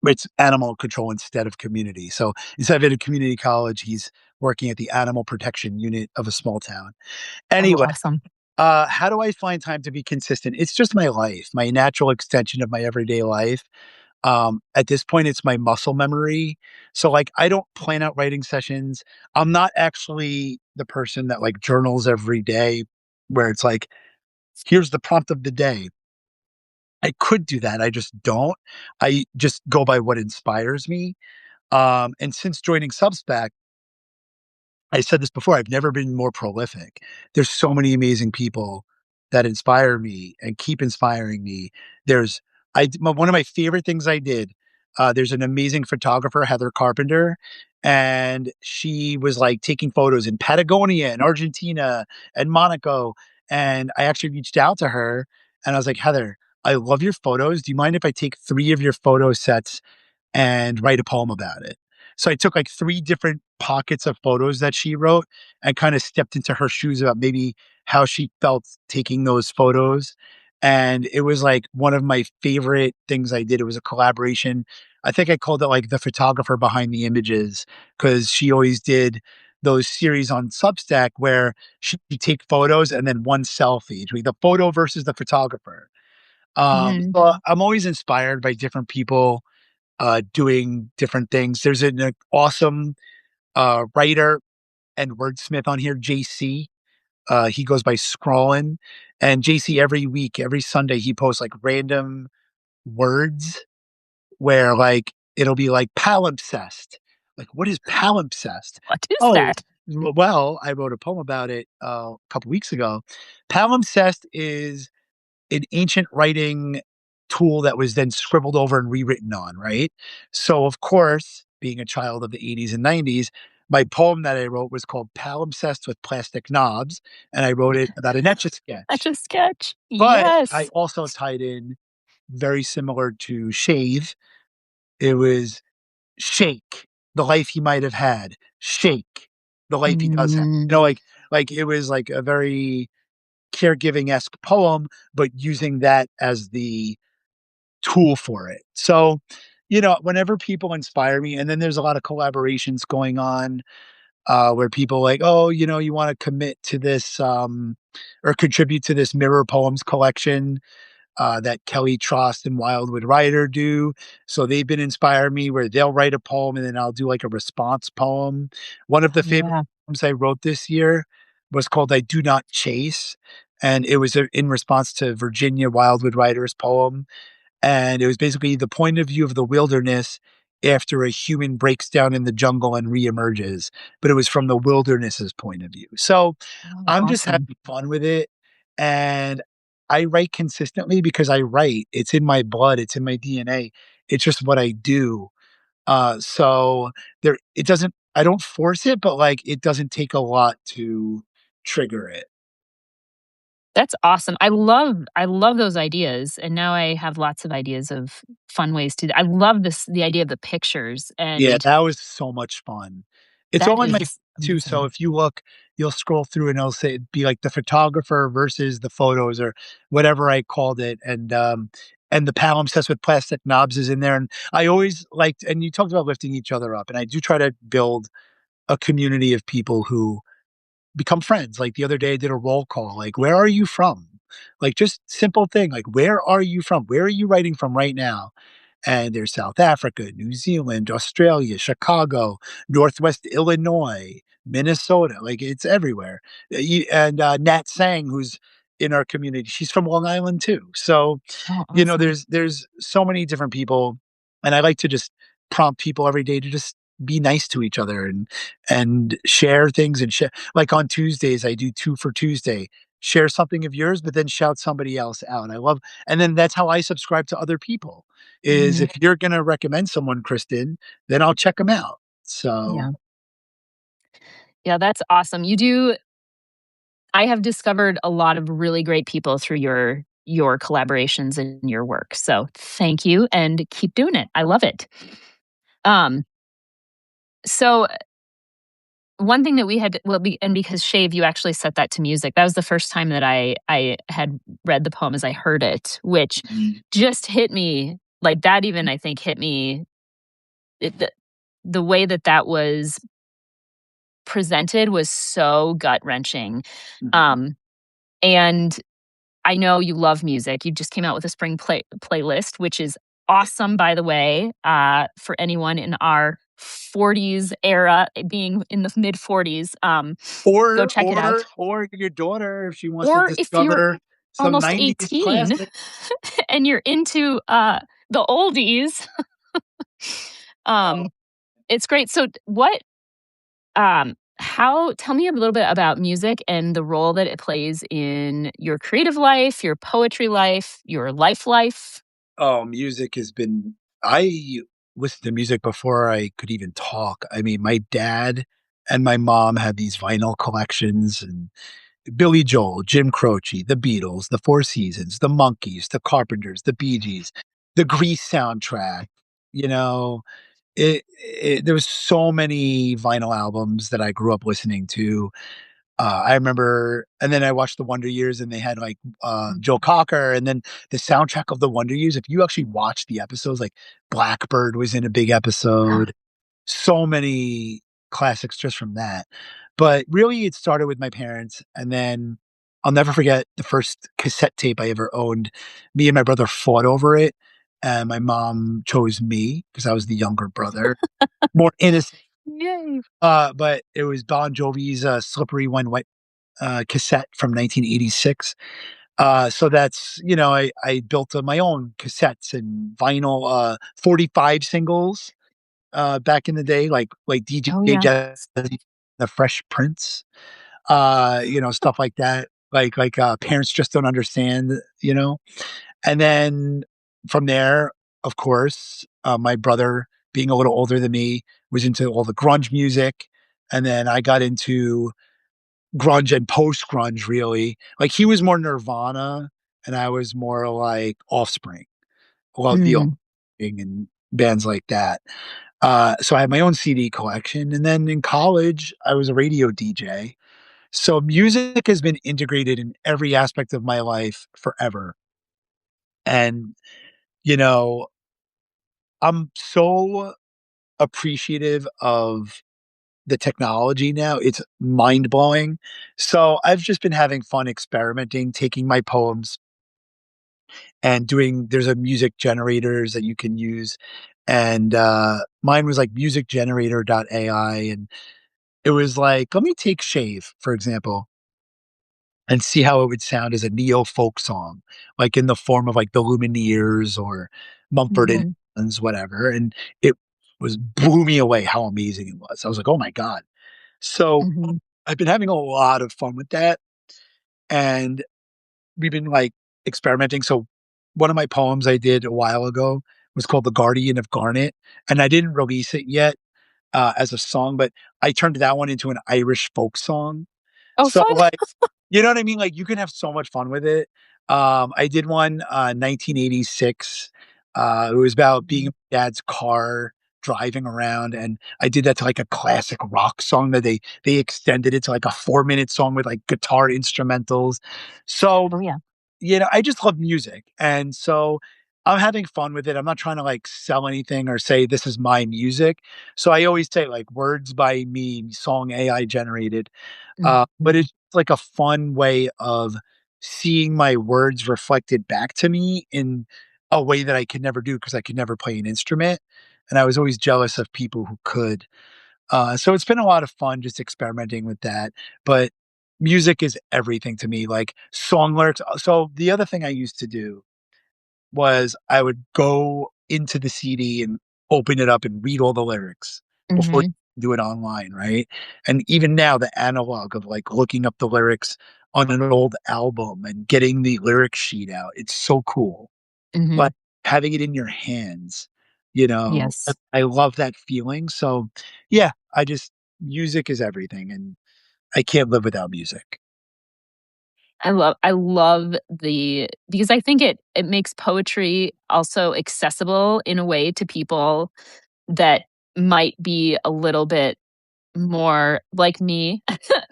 it's animal control instead of community. So instead of at a community college, he's working at the animal protection unit of a small town. Oh, Anyway, awesome. how do I find time to be consistent? It's just my life, my natural extension of my everyday life. At this point, it's my muscle memory. So like I don't plan out writing sessions. I'm not actually the person that like journals every day where it's like, here's the prompt of the day. I could do that. I just don't. I just go by what inspires me. And since joining Substack, I said this before, I've never been more prolific. There's so many amazing people that inspire me and keep inspiring me. There's one of my favorite things I did. There's an amazing photographer, Heather Carpenter, and she was like taking photos in Patagonia and Argentina and Monaco. And I actually reached out to her and I was like, "Heather, I love your photos. Do you mind if I take 3 of your photo sets and write a poem about it?" So I took like 3 different pockets of photos that she wrote and kind of stepped into her shoes about maybe how she felt taking those photos. And it was like one of my favorite things I did. It was a collaboration. I think I called it like the photographer behind the images because she always did those series on Substack where she'd take photos and then one selfie, like the photo versus the photographer. Mhm. So I'm always inspired by different people doing different things. There's an awesome writer and wordsmith on here, JC. He goes by Scrawlin. And JC, every week, every Sunday, he posts like random words where like it'll be like palimpsest. Like, what is palimpsest? What is Oh, that? well, I wrote a poem about it a couple weeks ago. Palimpsest is an ancient writing tool that was then scribbled over and rewritten on, right? So, of course, being a child of the 80s and 90s, my poem that I wrote was called Palimpsest with Plastic Knobs, and I wrote it about an etch a sketch. Etch a sketch. But I Yes. also tied in very similar to shave. It was shake the life he might have had, shake the life he does have. Mm, Like it was like a very caregiving-esque poem, but using that as the tool for it. So, whenever people inspire me, and then there's a lot of collaborations going on, where people like, "Oh, you wanna commit to this, or contribute to this mirror poems collection." That Kelly Trost and Wildwood Writer do. So they've been inspiring me where they'll write a poem and then I'll do like a response poem. One of the favorite yeah. poems I wrote this year was called I Do Not Chase. And it was in response to Virginia Wildwood Writer's poem. And it was basically the point of view of the wilderness after a human breaks down in the jungle and reemerges. But it was from the wilderness's point of view. So Oh, I'm just awesome. having fun with it. And I write consistently because I write. It's in my blood, it's in my DNA. It's just what I do. So there it doesn't I don't force it, but like it doesn't take a lot to trigger it. That's awesome. I love those ideas, and now I have lots of ideas of fun ways to I love the idea of the pictures, Yeah, and that was so much fun. It's that all in my is too, so amazing. if you look, you'll scroll through and it'll say it'd be like the photographer versus the photos or whatever I called it, and the palimpsest with plastic knobs is in there, and I always liked and you talked about lifting each other up, and I do try to build a community of people who become friends. Like the other day, I did a roll call, like, "Where are you from?" Like, just simple thing, like, "Where are you from? Where are you writing from right now?" And there's South Africa, New Zealand, Australia, Chicago, Northwest Illinois, Minnesota, like, it's everywhere. Nat Sang, who's in our community, she's from Long Island too. So, Oh, awesome. there's so many different people, and I like to just prompt people every day to just be nice to each other and share things and share like on Tuesdays, I do 2 for Tuesday. Share something of yours, but then shout somebody else out. I love and then that's how I subscribe to other people, is Mhm. if you're gonna recommend someone, Kristen, then I'll check them out. So Yeah. Yeah, that's awesome. You do I have discovered a lot of really great people through your collaborations and your work. So, thank you and keep doing it. I love it. Um, so one thing that we had well, and because Shave, you actually set that to music. That was the first time that I had read the poem as I heard it, which mhm, just hit me like that. Even I think hit me it, the way that that was presented was so gut wrenching. mhm. Um, and I know you love music. You just came out with a spring playlist, which is awesome, by the way, for anyone in our 40s era, being in the mid 40s. Go check it out. Or your daughter, if she wants to Or if you're discover some almost 90s 18 classic. and you're into the oldies, Oh, um, it's great. So, how, tell me a little bit about music and the role that it plays in your creative life, your poetry life, your life. music has been I listened to music before I could even talk. I mean, my dad and my mom had these vinyl collections, and Billy Joel, Jim Croce, the Beatles, the Four Seasons, the Monkees, the Carpenters, the Bee Gees, the Grease soundtrack. You know, there was so many vinyl albums that I grew up listening to. I remember, and then I watched the Wonder Years, and they had like Joe Cocker, and then the soundtrack of the Wonder Years. If you actually watch the episodes, like Blackbird was in a big episode. So many classics just from that. But really, it started with my parents, and then I'll never forget the first cassette tape I ever owned. Me and my brother fought over it, and my mom chose me because I was the younger brother, more innocent. Yay. But it was Bon Jovi's "Slippery When Wet" cassette from 1986. So that's, I built my own cassettes and vinyl 45 singles back in the day, like DJ Oh, yeah. Jazzy, the Fresh Prince, stuff like that. Like Parents Just Don't Understand. And then from there, of course, my brother, being a little older than me, was into all the grunge music, and then I got into grunge and post grunge. Really, like he was more Nirvana, and I was more like Offspring. Love the Mm, Offspring and bands like that. So I had my own CD collection, and then in college, I was a radio DJ. So music has been integrated in every aspect of my life forever. And, you know, I'm so appreciative of the technology now. It's mind blowing. So I've just been having fun experimenting, taking my poems and there's a music generators that you can use. And mine was like musicgenerator.ai. And it was like, let me take Shave, for example, and see how it would sound as a neo folk song, like in the form of like the Lumineers or Mumford and mhm, Sons, whatever. And it was blew me away how amazing it was. I was like, oh my God. So mhm. I've been having a lot of fun with that. And we've been like experimenting. So one of my poems I did a while ago was called The Guardian of Garnet. And I didn't release it yet as a song, but I turned that one into an Irish folk song. Oh, So, fun. like, you know what I mean? Like, you can have so much fun with it. I did one, 1986. It was about being in Mhm, my dad's car driving around, and I did that to like a classic rock song that they extended it to like a 4-minute song with like guitar instrumentals. So oh, yeah. I just love music, and so I'm having fun with it. I'm not trying to, like, sell anything or say this is my music. So I always say, like, words by me, song AI generated. But Mhm, it's like a fun way of seeing my words reflected back to me in a way that I could never do because I could never play an instrument, and I was always jealous of people who could. So it's been a lot of fun just experimenting with that, but music is everything to me, like song lyrics. So the other thing I used to do was I would go into the CD and open it up and read all the lyrics before mhm. you do it online, right? And even now, the analog of like looking up the lyrics on an old album and getting the lyric sheet out, it's so cool. But Mhm. having it in your hands, you know, I Yes. I love that feeling. So, yeah, music is everything, and I can't live without music. I love the because I think it makes poetry also accessible in a way to people that might be a little bit more like me,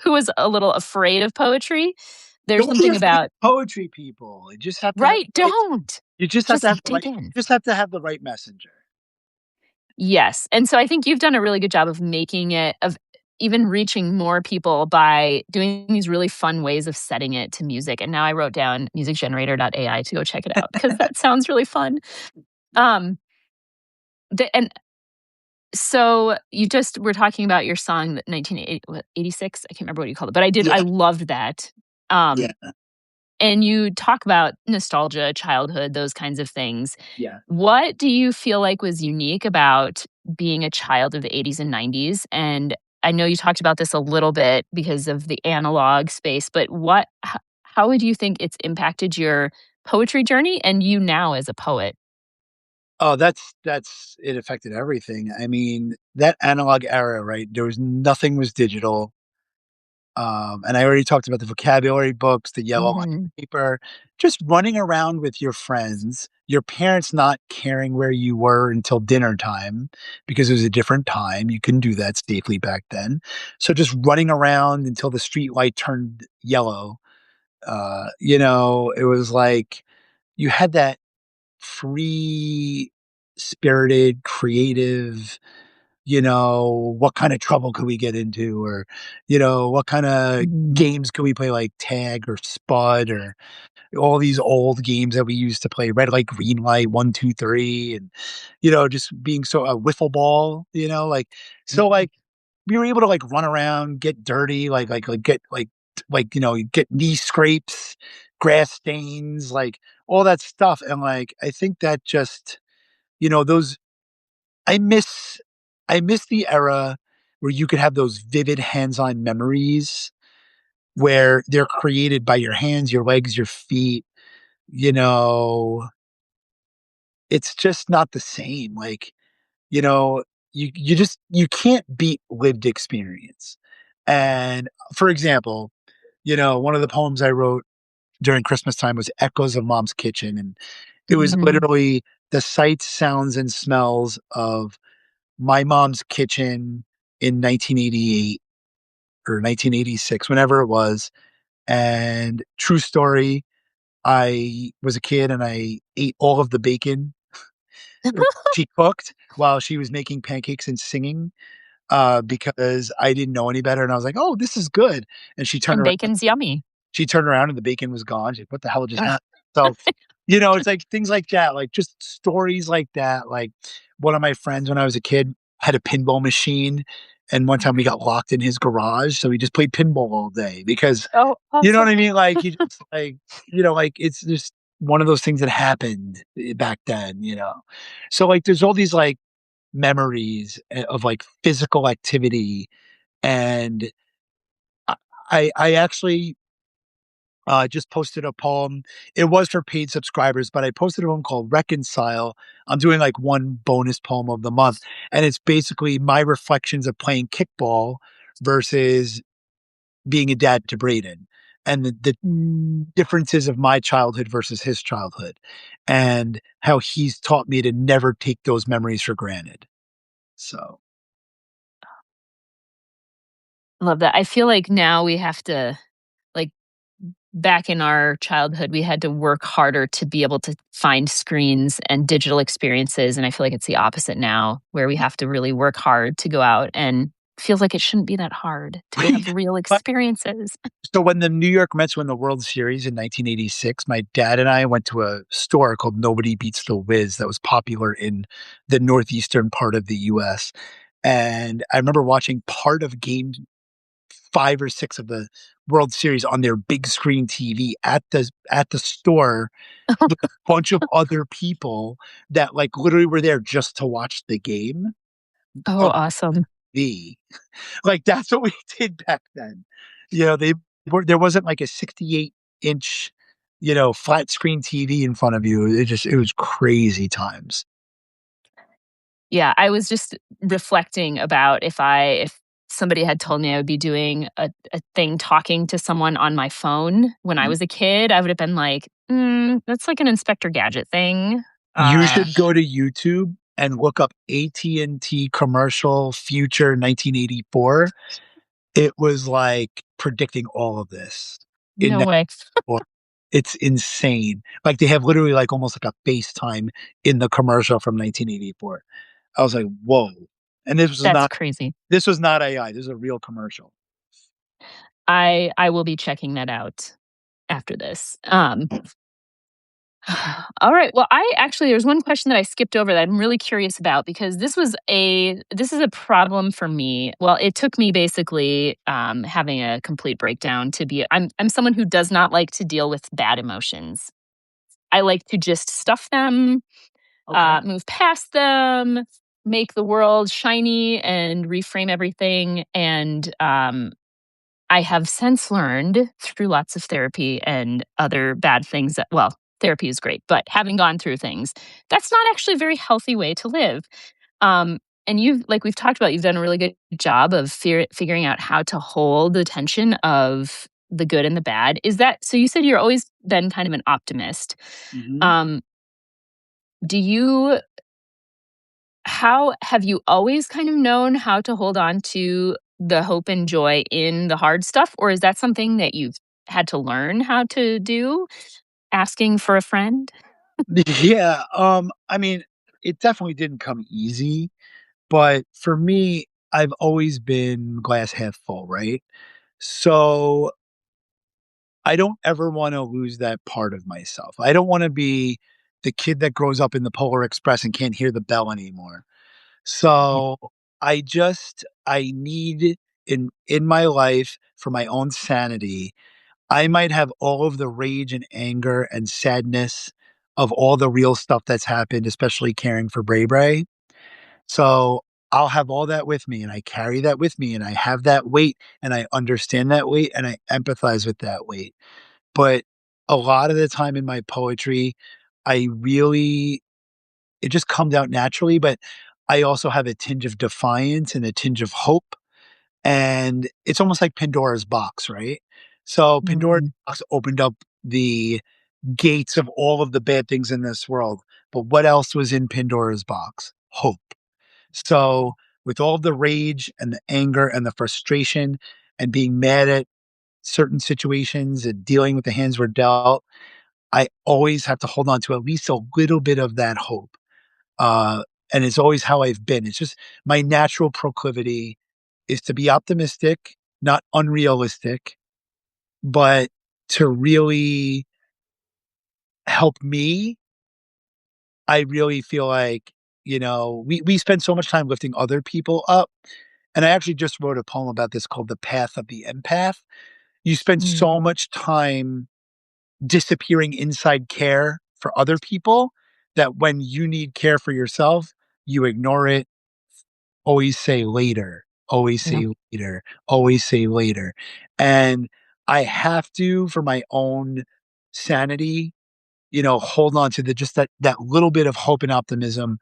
who was a little afraid of poetry. There's Don't be something afraid about of poetry, people. You just have to have right, the right don't. you just have to Just have the dig right in. you just have to have the right messenger. Yes, and so I think you've done a really good job of making it of even reaching more people by doing these really fun ways of setting it to music, and now I wrote down musicgenerator.ai to go check it out because that sounds really fun. Um, and so you just were talking about your song that 1986, I can't remember what you called it, but I Yeah, loved that. Um, yeah, and you talk about nostalgia, childhood, those kinds of things. yeah. What do you feel like was unique about being a child of the 80s and 90s? And I know you talked about this a little bit because of the analog space, but how would you think it's impacted your poetry journey and you now as a poet? Oh, that's it affected everything. I mean, that analog era, right? Nothing was digital. And I already talked about the vocabulary books, the yellow line Mhm. paper, just running around with your friends, your parents not caring where you were until dinner time because it was a different time. You couldn't do that safely back then. So just running around until the street light turned yellow. It was like you had that free spirited, creative, what kind of trouble could we get into? Or, what kind of Mhm. games could we play like tag or spud or all these old games that we used to play, red light, green light, one, two, three, and, just being so wiffle ball, like, so like we were able to like run around, get dirty, get get knee scrapes, grass stains, like all that stuff. And like, I think that just, those I miss I miss the era where you could have those vivid hands-on memories where they're created by your hands, your legs, your feet, you know, it's just not the same. Like, you know, you can't beat lived experience. And for example, one of the poems I wrote during Christmas time was Echoes of Mom's Kitchen. And it was Mhm. literally the sights, sounds, and smells of my mom's kitchen in 1988 or 1986, whenever it was. And true story, I was a kid and I ate all of the bacon she cooked while she was making pancakes and singing because I didn't know any better. And I was like, oh, this is good. And And bacon's yummy. she turned around and the bacon was gone. She's like, what the hell just happened? So, it's like things like that, like just stories like that. Like one of my friends when I was a kid had a pinball machine. And one time we got locked in his garage. So we just played pinball all day because, Oh, you know what awesome. I mean? Like, you just like, like it's just one of those things that happened back then, So like there's all these like memories of like physical activity. And I, I actually just posted a poem. It was for paid subscribers, but I posted a poem called Reconcile. I'm doing like one bonus poem of the month. And it's basically my reflections of playing kickball versus being a dad to Braden and the differences of my childhood versus his childhood and how he's taught me to never take those memories for granted. So, Love that. I feel like now we have to like back in our childhood, we had to work harder to be able to find screens and digital experiences. And I feel like it's the opposite now, where we have to really work hard to go out and feels like it shouldn't be that hard to go have real but experiences. so when the New York Mets won the World Series in 1986, my dad and I went to a store called Nobody Beats the Wiz that was popular in the northeastern part of the US. And I remember watching part of game 5 or 6 of the World Series on their big screen TV at the store with a bunch of other people that like literally were there just to watch the game Oh, on awesome. TV. Like, that's what we did back then. They were there wasn't like a 68-inch, flat screen TV in front of you. It was crazy times. Yeah, I was just reflecting about if somebody had told me I would be doing a thing talking to someone on my phone when I Y was a kid, I would have been like, that's like an Inspector Gadget thing." You Uh, should go to YouTube and look up AT&T commercial future 1984. It was like predicting all of this in no way. 94. It's insane. Like, they have literally, like, almost like a FaceTime in the commercial from 1984. I was like, "Whoa." And That's crazy. this was not AI, this is a real commercial. I will be checking that out after this. All right. Well, I actually there's one question that I skipped over that I'm really curious about because this is a problem for me. Well, it took me basically having a complete breakdown to be. I'm someone who does not like to deal with bad emotions. I like to just stuff them, Okay. move past them, make the world shiny, and reframe everything. And I have since learned through lots of therapy and other bad things that, well, therapy is great, but having gone through things, that's not actually a very healthy way to live. Um, and you've like we've talked about, you've done a really good job of figuring out how to hold the tension of the good and the bad. Is that so? You said you're always been kind of an optimist. Mhm. Um, do you how have you always kind of known how to hold on to the hope and joy in the hard stuff, or is that something that you've had to learn how to do? Asking for a friend? Yeah, I mean, it definitely didn't come easy, but for me, I've always been glass half full, right? So, I don't ever wanna lose that part of myself. I don't wanna be the kid that grows up in the Polar Express and can't hear the bell anymore. So, I need in my life for my own sanity, I might have all of the rage and anger and sadness of all the real stuff that's happened, especially caring for Bray Bray. So, I'll have all that with me, and I carry that with me, and I have that weight, and I understand that weight, and I empathize with that weight. But a lot of the time in my poetry, I really it just comes out naturally, but I also have a tinge of defiance and a tinge of hope, and it's almost like Pandora's box, right? So, Pandora's Mm, box opened up the gates of all of the bad things in this world, but what else was in Pandora's box? Hope. So, with all the rage and the anger and the frustration and being mad at certain situations and dealing with the hands we're dealt, I always have to hold on to at least a little bit of that hope. Uh, and it's always how I've been. It's just my natural proclivity is to be optimistic, not unrealistic, but to really help me. I really feel like, we spend so much time lifting other people up. And I actually just wrote a poem about this called The Path of the Empath. You spend mm, so much time disappearing inside care for other people that when you need care for yourself, you ignore it, always say later, always yeah, say later, always say later. And I have to, for my own sanity, hold on to the just that little bit of hope and optimism,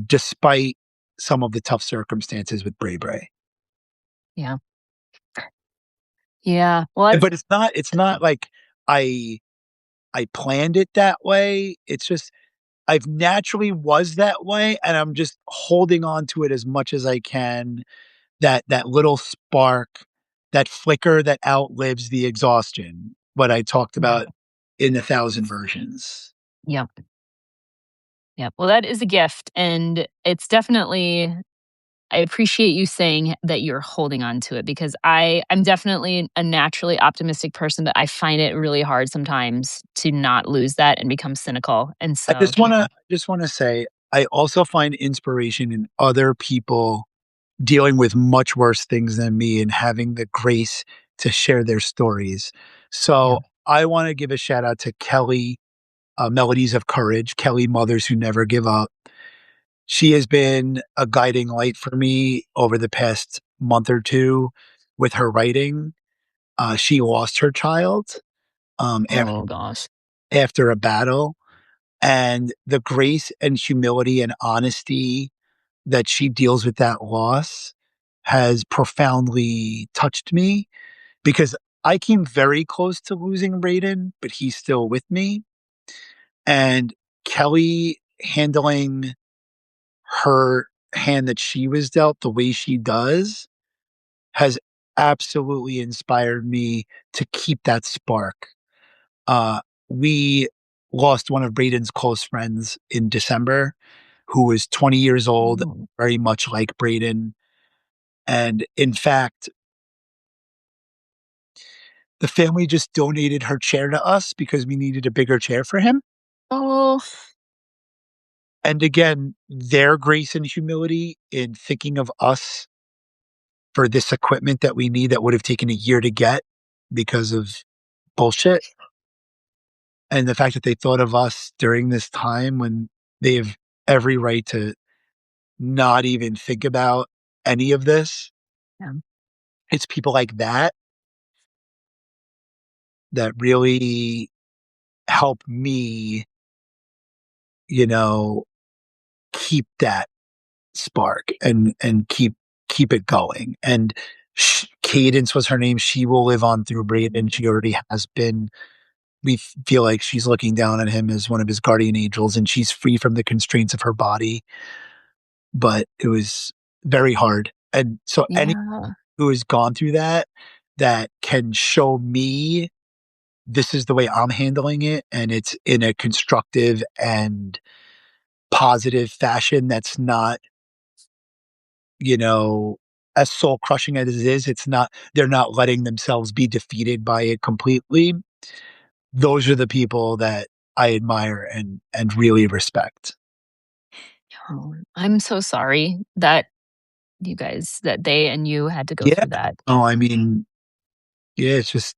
despite some of the tough circumstances with Bray Bray. yeah, yeah. Well, that's But it's not like I I planned it that way. It's just I've naturally was that way, and I'm just holding on to it as much as I can, that little spark, that flicker that outlives the exhaustion, what I talked yeah, about in 1,000 versions. yeah, yeah. Well, that is a gift, and it's definitely I appreciate you saying that you're holding on to it because I'm definitely a naturally optimistic person, but I find it really hard sometimes to not lose that and become cynical. And I so, just wanna I just wanna say, I also find inspiration in other people dealing with much worse things than me and having the grace to share their stories. yeah. So, I wanna give a shout out to Kelly, Melodies of Courage, Kelly Mothers Who Never Give Up. She has been a guiding light for me over the past month or 2 with her writing. She lost her child, Oh gosh. after a battle, and the grace and humility and honesty that she deals with that loss has profoundly touched me because I came very close to losing Raiden, but he's still with me. And Kelly handling her hand that she was dealt the way she does has absolutely inspired me to keep that spark. We lost one of Braden's close friends in December, who was 20 years old, Oh, very much like Braden. And in fact, the family just donated her chair to us because we needed a bigger chair for him. oh, And again, their grace and humility in thinking of us for this equipment that we need that would have taken a year to get because of bullshit. And the fact that they thought of us during this time when they have every right to not even think about any of this. yeah, It's people like that that really help me, you know, keep that spark and keep it going. And Cadence was her name. She will live on through Braden. She already has been. We feel like she's looking down on him as one of his guardian angels, and she's free from the constraints of her body. But it was very hard. And so any Yeah. who has gone through that, that can show me this is the way I'm handling it, and it's in a constructive and positive fashion that's not, you know, as soul crushing as it is, it's not, they're not letting themselves be defeated by it completely. Those are the people that I admire and really respect. Oh, I'm so sorry that that they and you had to go Yeah. through that. Oh, I mean, yeah, it's just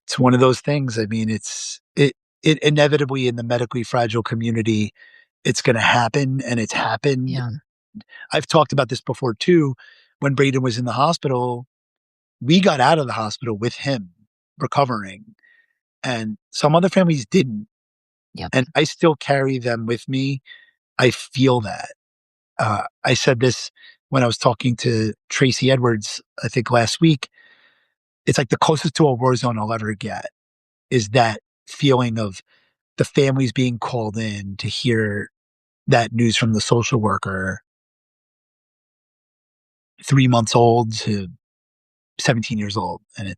it's one of those things. I mean, it inevitably in the medically fragile community, it's going to happen, and it's happened. Yeah. I've talked about this before too. When Braden was in the hospital, we got out of the hospital with him recovering, and some other families didn't. Yep. And I still carry them with me. I feel that. I said this when I was talking to Tracy Edwards, I think last week. It's like the closest to a war zone I'll ever get is that feeling of the families being called in to hear that news from the social worker, 3 months old to 17 years old. And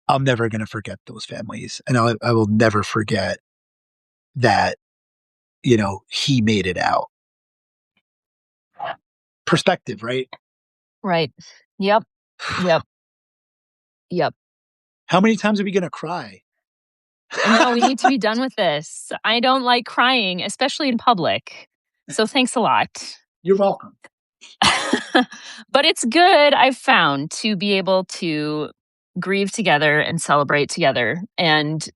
I'm never going to forget those families. And I will never forget that, he made it out. Perspective, right? Right. Yep. Yep. Yep. How many times are we going to cry? I know we need to be done with this. I don't like crying, especially in public. So thanks a lot. You're welcome. But it's good, I've found, to be able to grieve together and celebrate together. And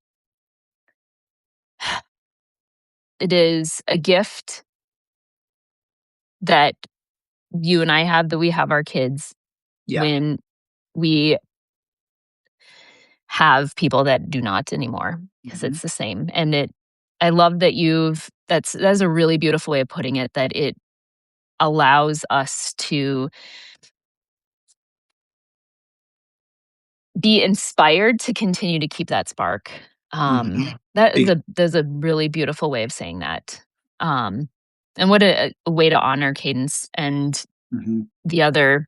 it is a gift that you and I have, that we have our kids, Yeah. when we have people that do not anymore, because Mhm. it's the same. And I love that that's a really beautiful way of putting it, that it allows us to be inspired to continue to keep that spark. Mhm. That's a really beautiful way of saying that. Um, and what a way to honor Cadence and Mhm. the other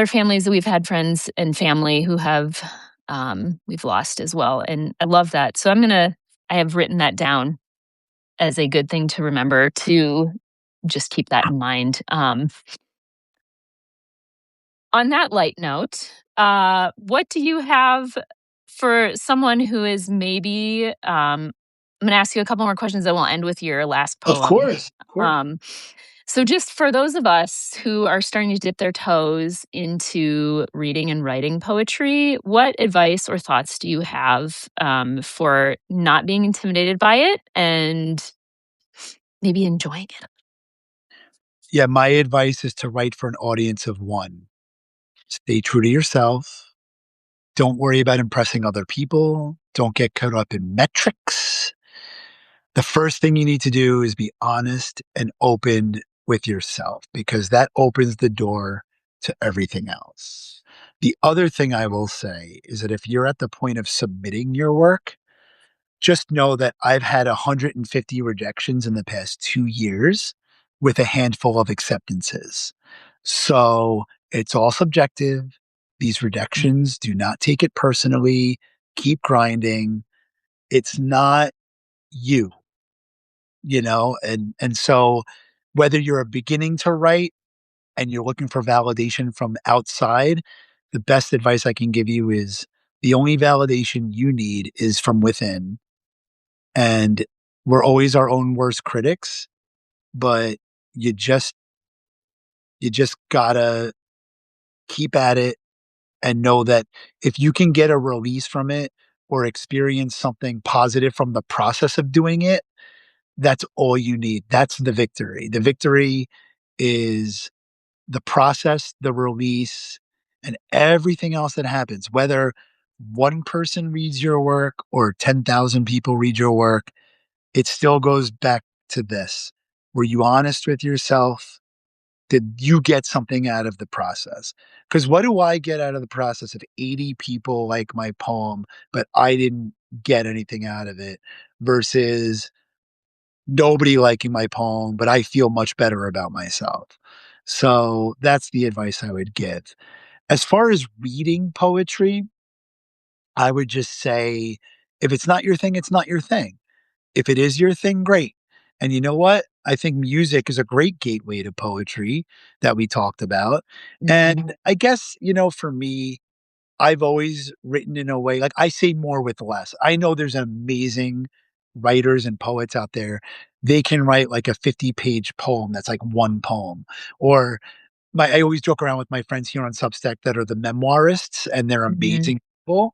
families that we've had, friends and family who have we've lost as well. And I love that. So I have written that down as a good thing to remember, to just keep that in mind. On that light note, what do you have for someone who is maybe, I'm gonna ask you a couple more questions, then we'll end with your last Of poem. course. Of course. Um, so just for those of us who are starting to dip their toes into reading and writing poetry, what advice or thoughts do you have, for not being intimidated by it and maybe enjoying it? Yeah, my advice is to write for an audience of one. Stay true to yourself. Don't worry about impressing other people. Don't get caught up in metrics. The first thing you need to do is be honest and open with yourself, because that opens the door to everything else. The other thing I will say is that if you're at the point of submitting your work, just know that I've had 150 rejections in the past 2 years with a handful of acceptances. So it's all subjective. These Mm, rejections, do not take it personally. Keep grinding. It's not you, and so whether you're beginning to write and you're looking for validation from outside, the best advice I can give you is the only validation you need is from within. And we're always our own worst critics, but you just you just gotta keep at it and know that if you can get a release from it or experience something positive from the process of doing it, that's all you need. That's the victory. The victory is the process, the release, and everything else that happens. Whether one person reads your work or 10,000 people read your work, it still goes back to this. Were you honest with yourself? Did you get something out of the process? Because what do I get out of the process if 80 people like my poem, but I didn't get anything out of it versus nobody liking my poem, but I feel much better about myself. So that's the advice I would give. As far as reading poetry, I would just say if it's not your thing, it's not your thing. If it is your thing, great. And you know what? I think music is a great gateway to poetry that we talked about. Mhm. And I guess, for me, I've always written in a way like I say more with less. I know there's amazing writers and poets out there. They can write like a 50-page poem that's like one poem. Or I always joke around with my friends here on Substack that are the memoirists, and they're Mhm. amazing people.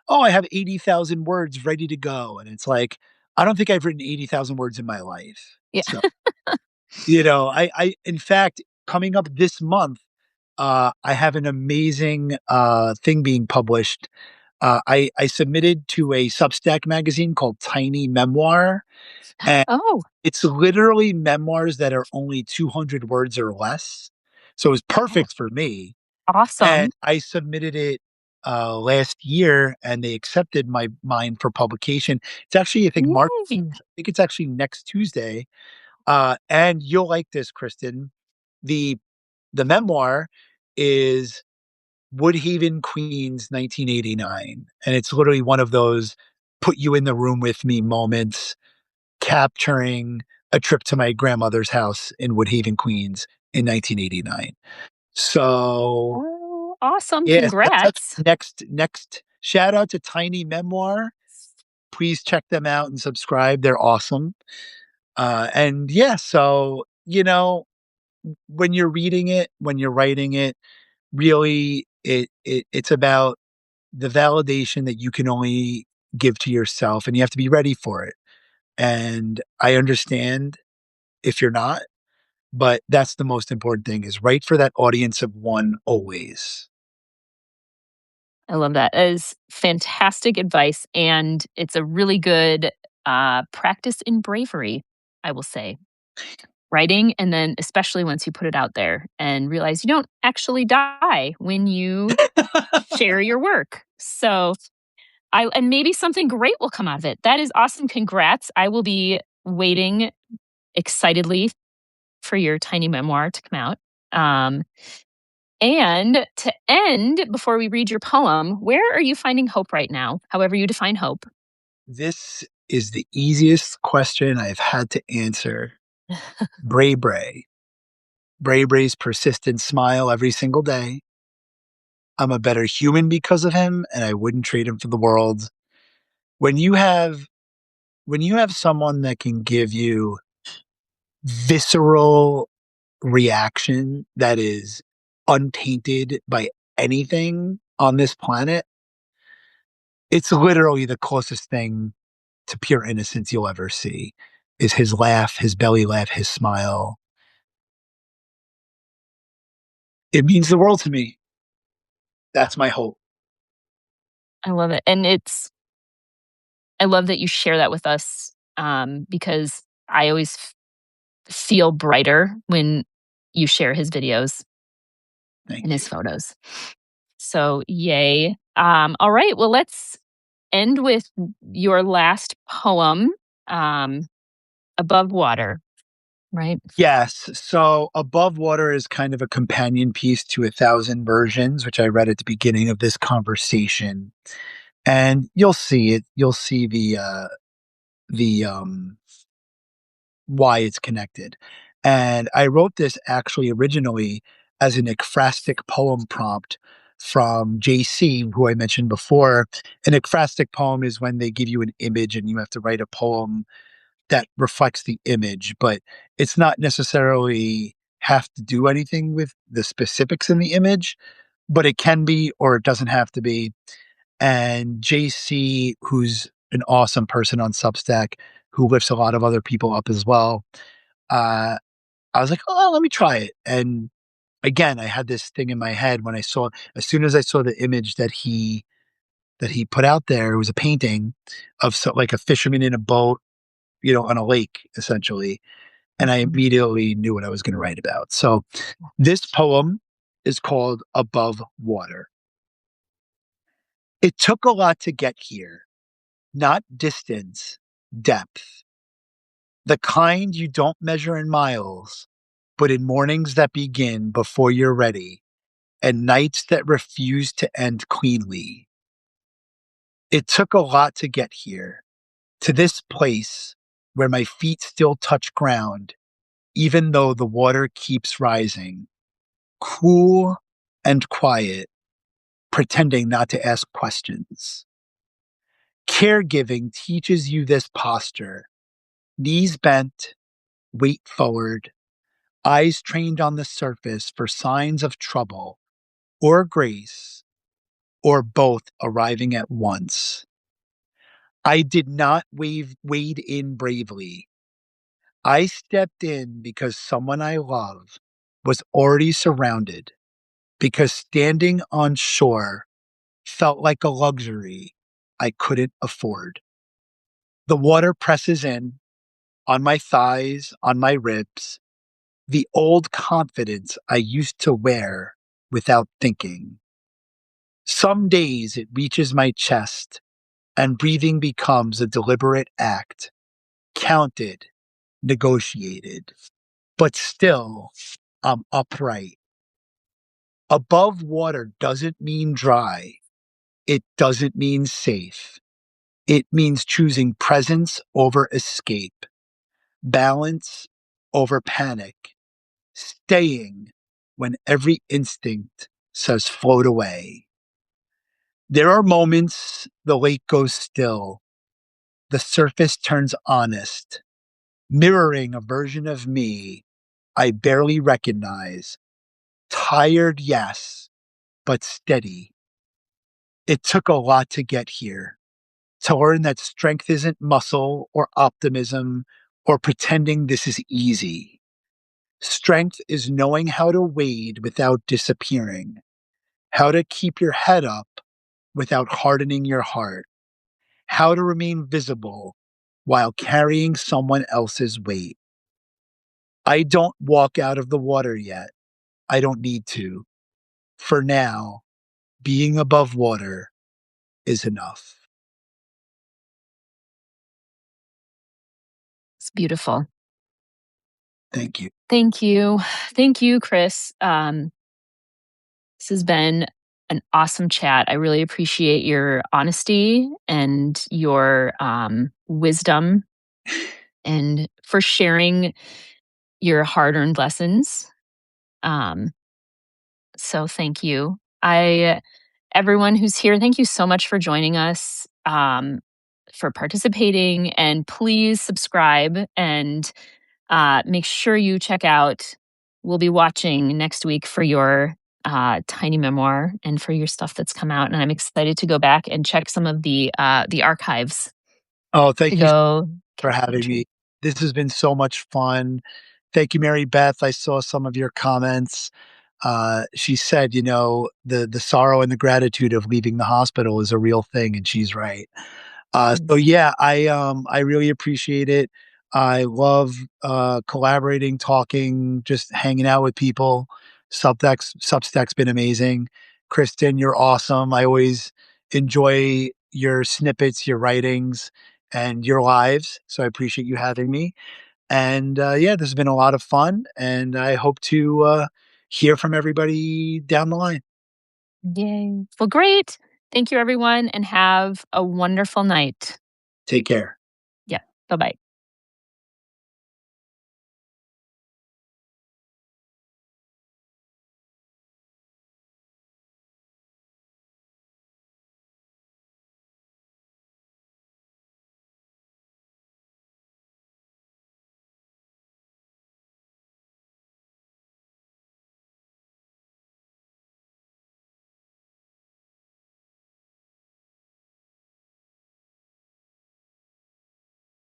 Oh, I have 80,000 words ready to go. And it's like, I don't think I've written 80,000 words in my life. Yeah. So, in fact, coming up this month, I have an amazing thing being published. I submitted to a Substack magazine called Tiny Memoir, and Oh, it's literally memoirs that are only 200 words or less. So it's perfect for me. And awesome. I submitted it last year, and they accepted mine for publication. It's actually, I think, March. Yay. I think it's actually next Tuesday. And you'll like this, Kristen. The the memoir is Woodhaven, Queens, 1989. And it's literally one of those put you in the room with me moments, capturing a trip to my grandmother's house in Woodhaven, Queens in 1989. So, Oh, awesome. yes, that's Congrats. next. Shout out to Tiny Memoir. Please check them out and subscribe. They're awesome. And yeah, so, when you're reading it, when you're writing it, really it's about the validation that you can only give to yourself, and you have to be ready for it. And I understand if you're not, but that's the most important thing is write for that audience of one always. I love that. That is fantastic advice, and it's a really good practice in bravery, I will say. Writing, and then especially once you put it out there and realize you don't actually die when you share your work. So, and maybe something great will come out of it. That is awesome. Congrats. I will be waiting excitedly for your tiny memoir to come out. Um, and to end, before we read your poem, where are you finding hope right now? However, you define hope. This is the easiest question I've had to answer. Bray Bray. Bray Bray's persistent smile every single day. I'm a better human because of him, and I wouldn't trade him for the world. When you have when you have someone that can give you visceral reaction that is untainted by anything on this planet, it's literally the closest thing to pure innocence you'll ever see is his laugh, his belly laugh, his smile. It means the world to me. That's my hope. I love it. And I love that you share that with us because I always feel brighter when you share his videos and Thank his you. photos. So, yay. All right. Well, let's end with your last poem, um, Above Water, right? Yes. So Above Water is kind of a companion piece to A Thousand Versions, which I read at the beginning of this conversation. And you'll see it. You'll see the why it's connected. And I wrote this actually originally as an ekphrastic poem prompt from JC, who I mentioned before. An ekphrastic poem is when they give you an image and you have to write a poem that reflects the image, but it's not necessarily have to do anything with the specifics in the image, but it can be or it doesn't have to be. And JC, who's an awesome person on Substack, who lifts a lot of other people up as well, uh, I was like, "Oh, let me try it." And again, I had this thing in my head when as soon as I saw the image that he put out there, it was a painting of like a fisherman in a boat, on a lake, essentially. and I immediately knew what I was going to write about. So this poem is called Above Water. It took a lot to get here, not distance, depth. The kind you don't measure in miles, but in mornings that begin before you're ready and nights that refuse to end cleanly. It took a lot to get here, to this place where my feet still touch ground, even though the water keeps rising, cool and quiet, pretending not to ask questions. Caregiving teaches you this posture, knees bent, weight forward, eyes trained on the surface for signs of trouble or grace, or both arriving at once. I did not wade in bravely. I stepped in because someone I love was already surrounded, because standing on shore felt like a luxury I couldn't afford. The water presses in on my thighs, on my ribs, the old confidence I used to wear without thinking. Some days it reaches my chest and breathing becomes a deliberate act, counted, negotiated, but still I'm upright. Above water doesn't mean dry. It doesn't mean safe. It means choosing presence over escape, balance over panic, staying when every instinct says float away. There are moments the lake goes still, the surface turns honest, mirroring a version of me I barely recognize. Tired, yes, but steady. It took a lot to get here, to learn that strength isn't muscle or optimism or pretending this is easy. Strength is knowing how to wade without disappearing, how to keep your head up without hardening your heart, how to remain visible while carrying someone else's weight. I don't walk out of the water yet. I don't need to. For now, being above water is enough. It's beautiful. Thank you. Thank you. Thank you, Chris. This has been an awesome chat. I really appreciate your honesty and your wisdom and for sharing your hard earned lessons. Um, so thank you. Everyone who's here, thank you so much for joining us, for participating, and please subscribe and make sure you check out. We'll be watching next week for your tiny memoir and for your stuff that's come out, and I'm excited to go back and check some of the archives Oh, to thank you go for get the having entry. me. This has been so much fun. Thank you, Mary Beth. I saw some of your comments. She said, the sorrow and the gratitude of leaving the hospital is a real thing, and she's right. So Yes. yeah, I really appreciate it. I love collaborating, talking, just hanging out with people. Substack's been amazing. Kristen, you're awesome. I always enjoy your snippets, your writings, and your lives. So I appreciate you having me. And yeah, this has been a lot of fun, and I hope to hear from everybody down the line. Yay. Well, great. Thank you, everyone, and have a wonderful night. Take care. Yeah. Bye bye.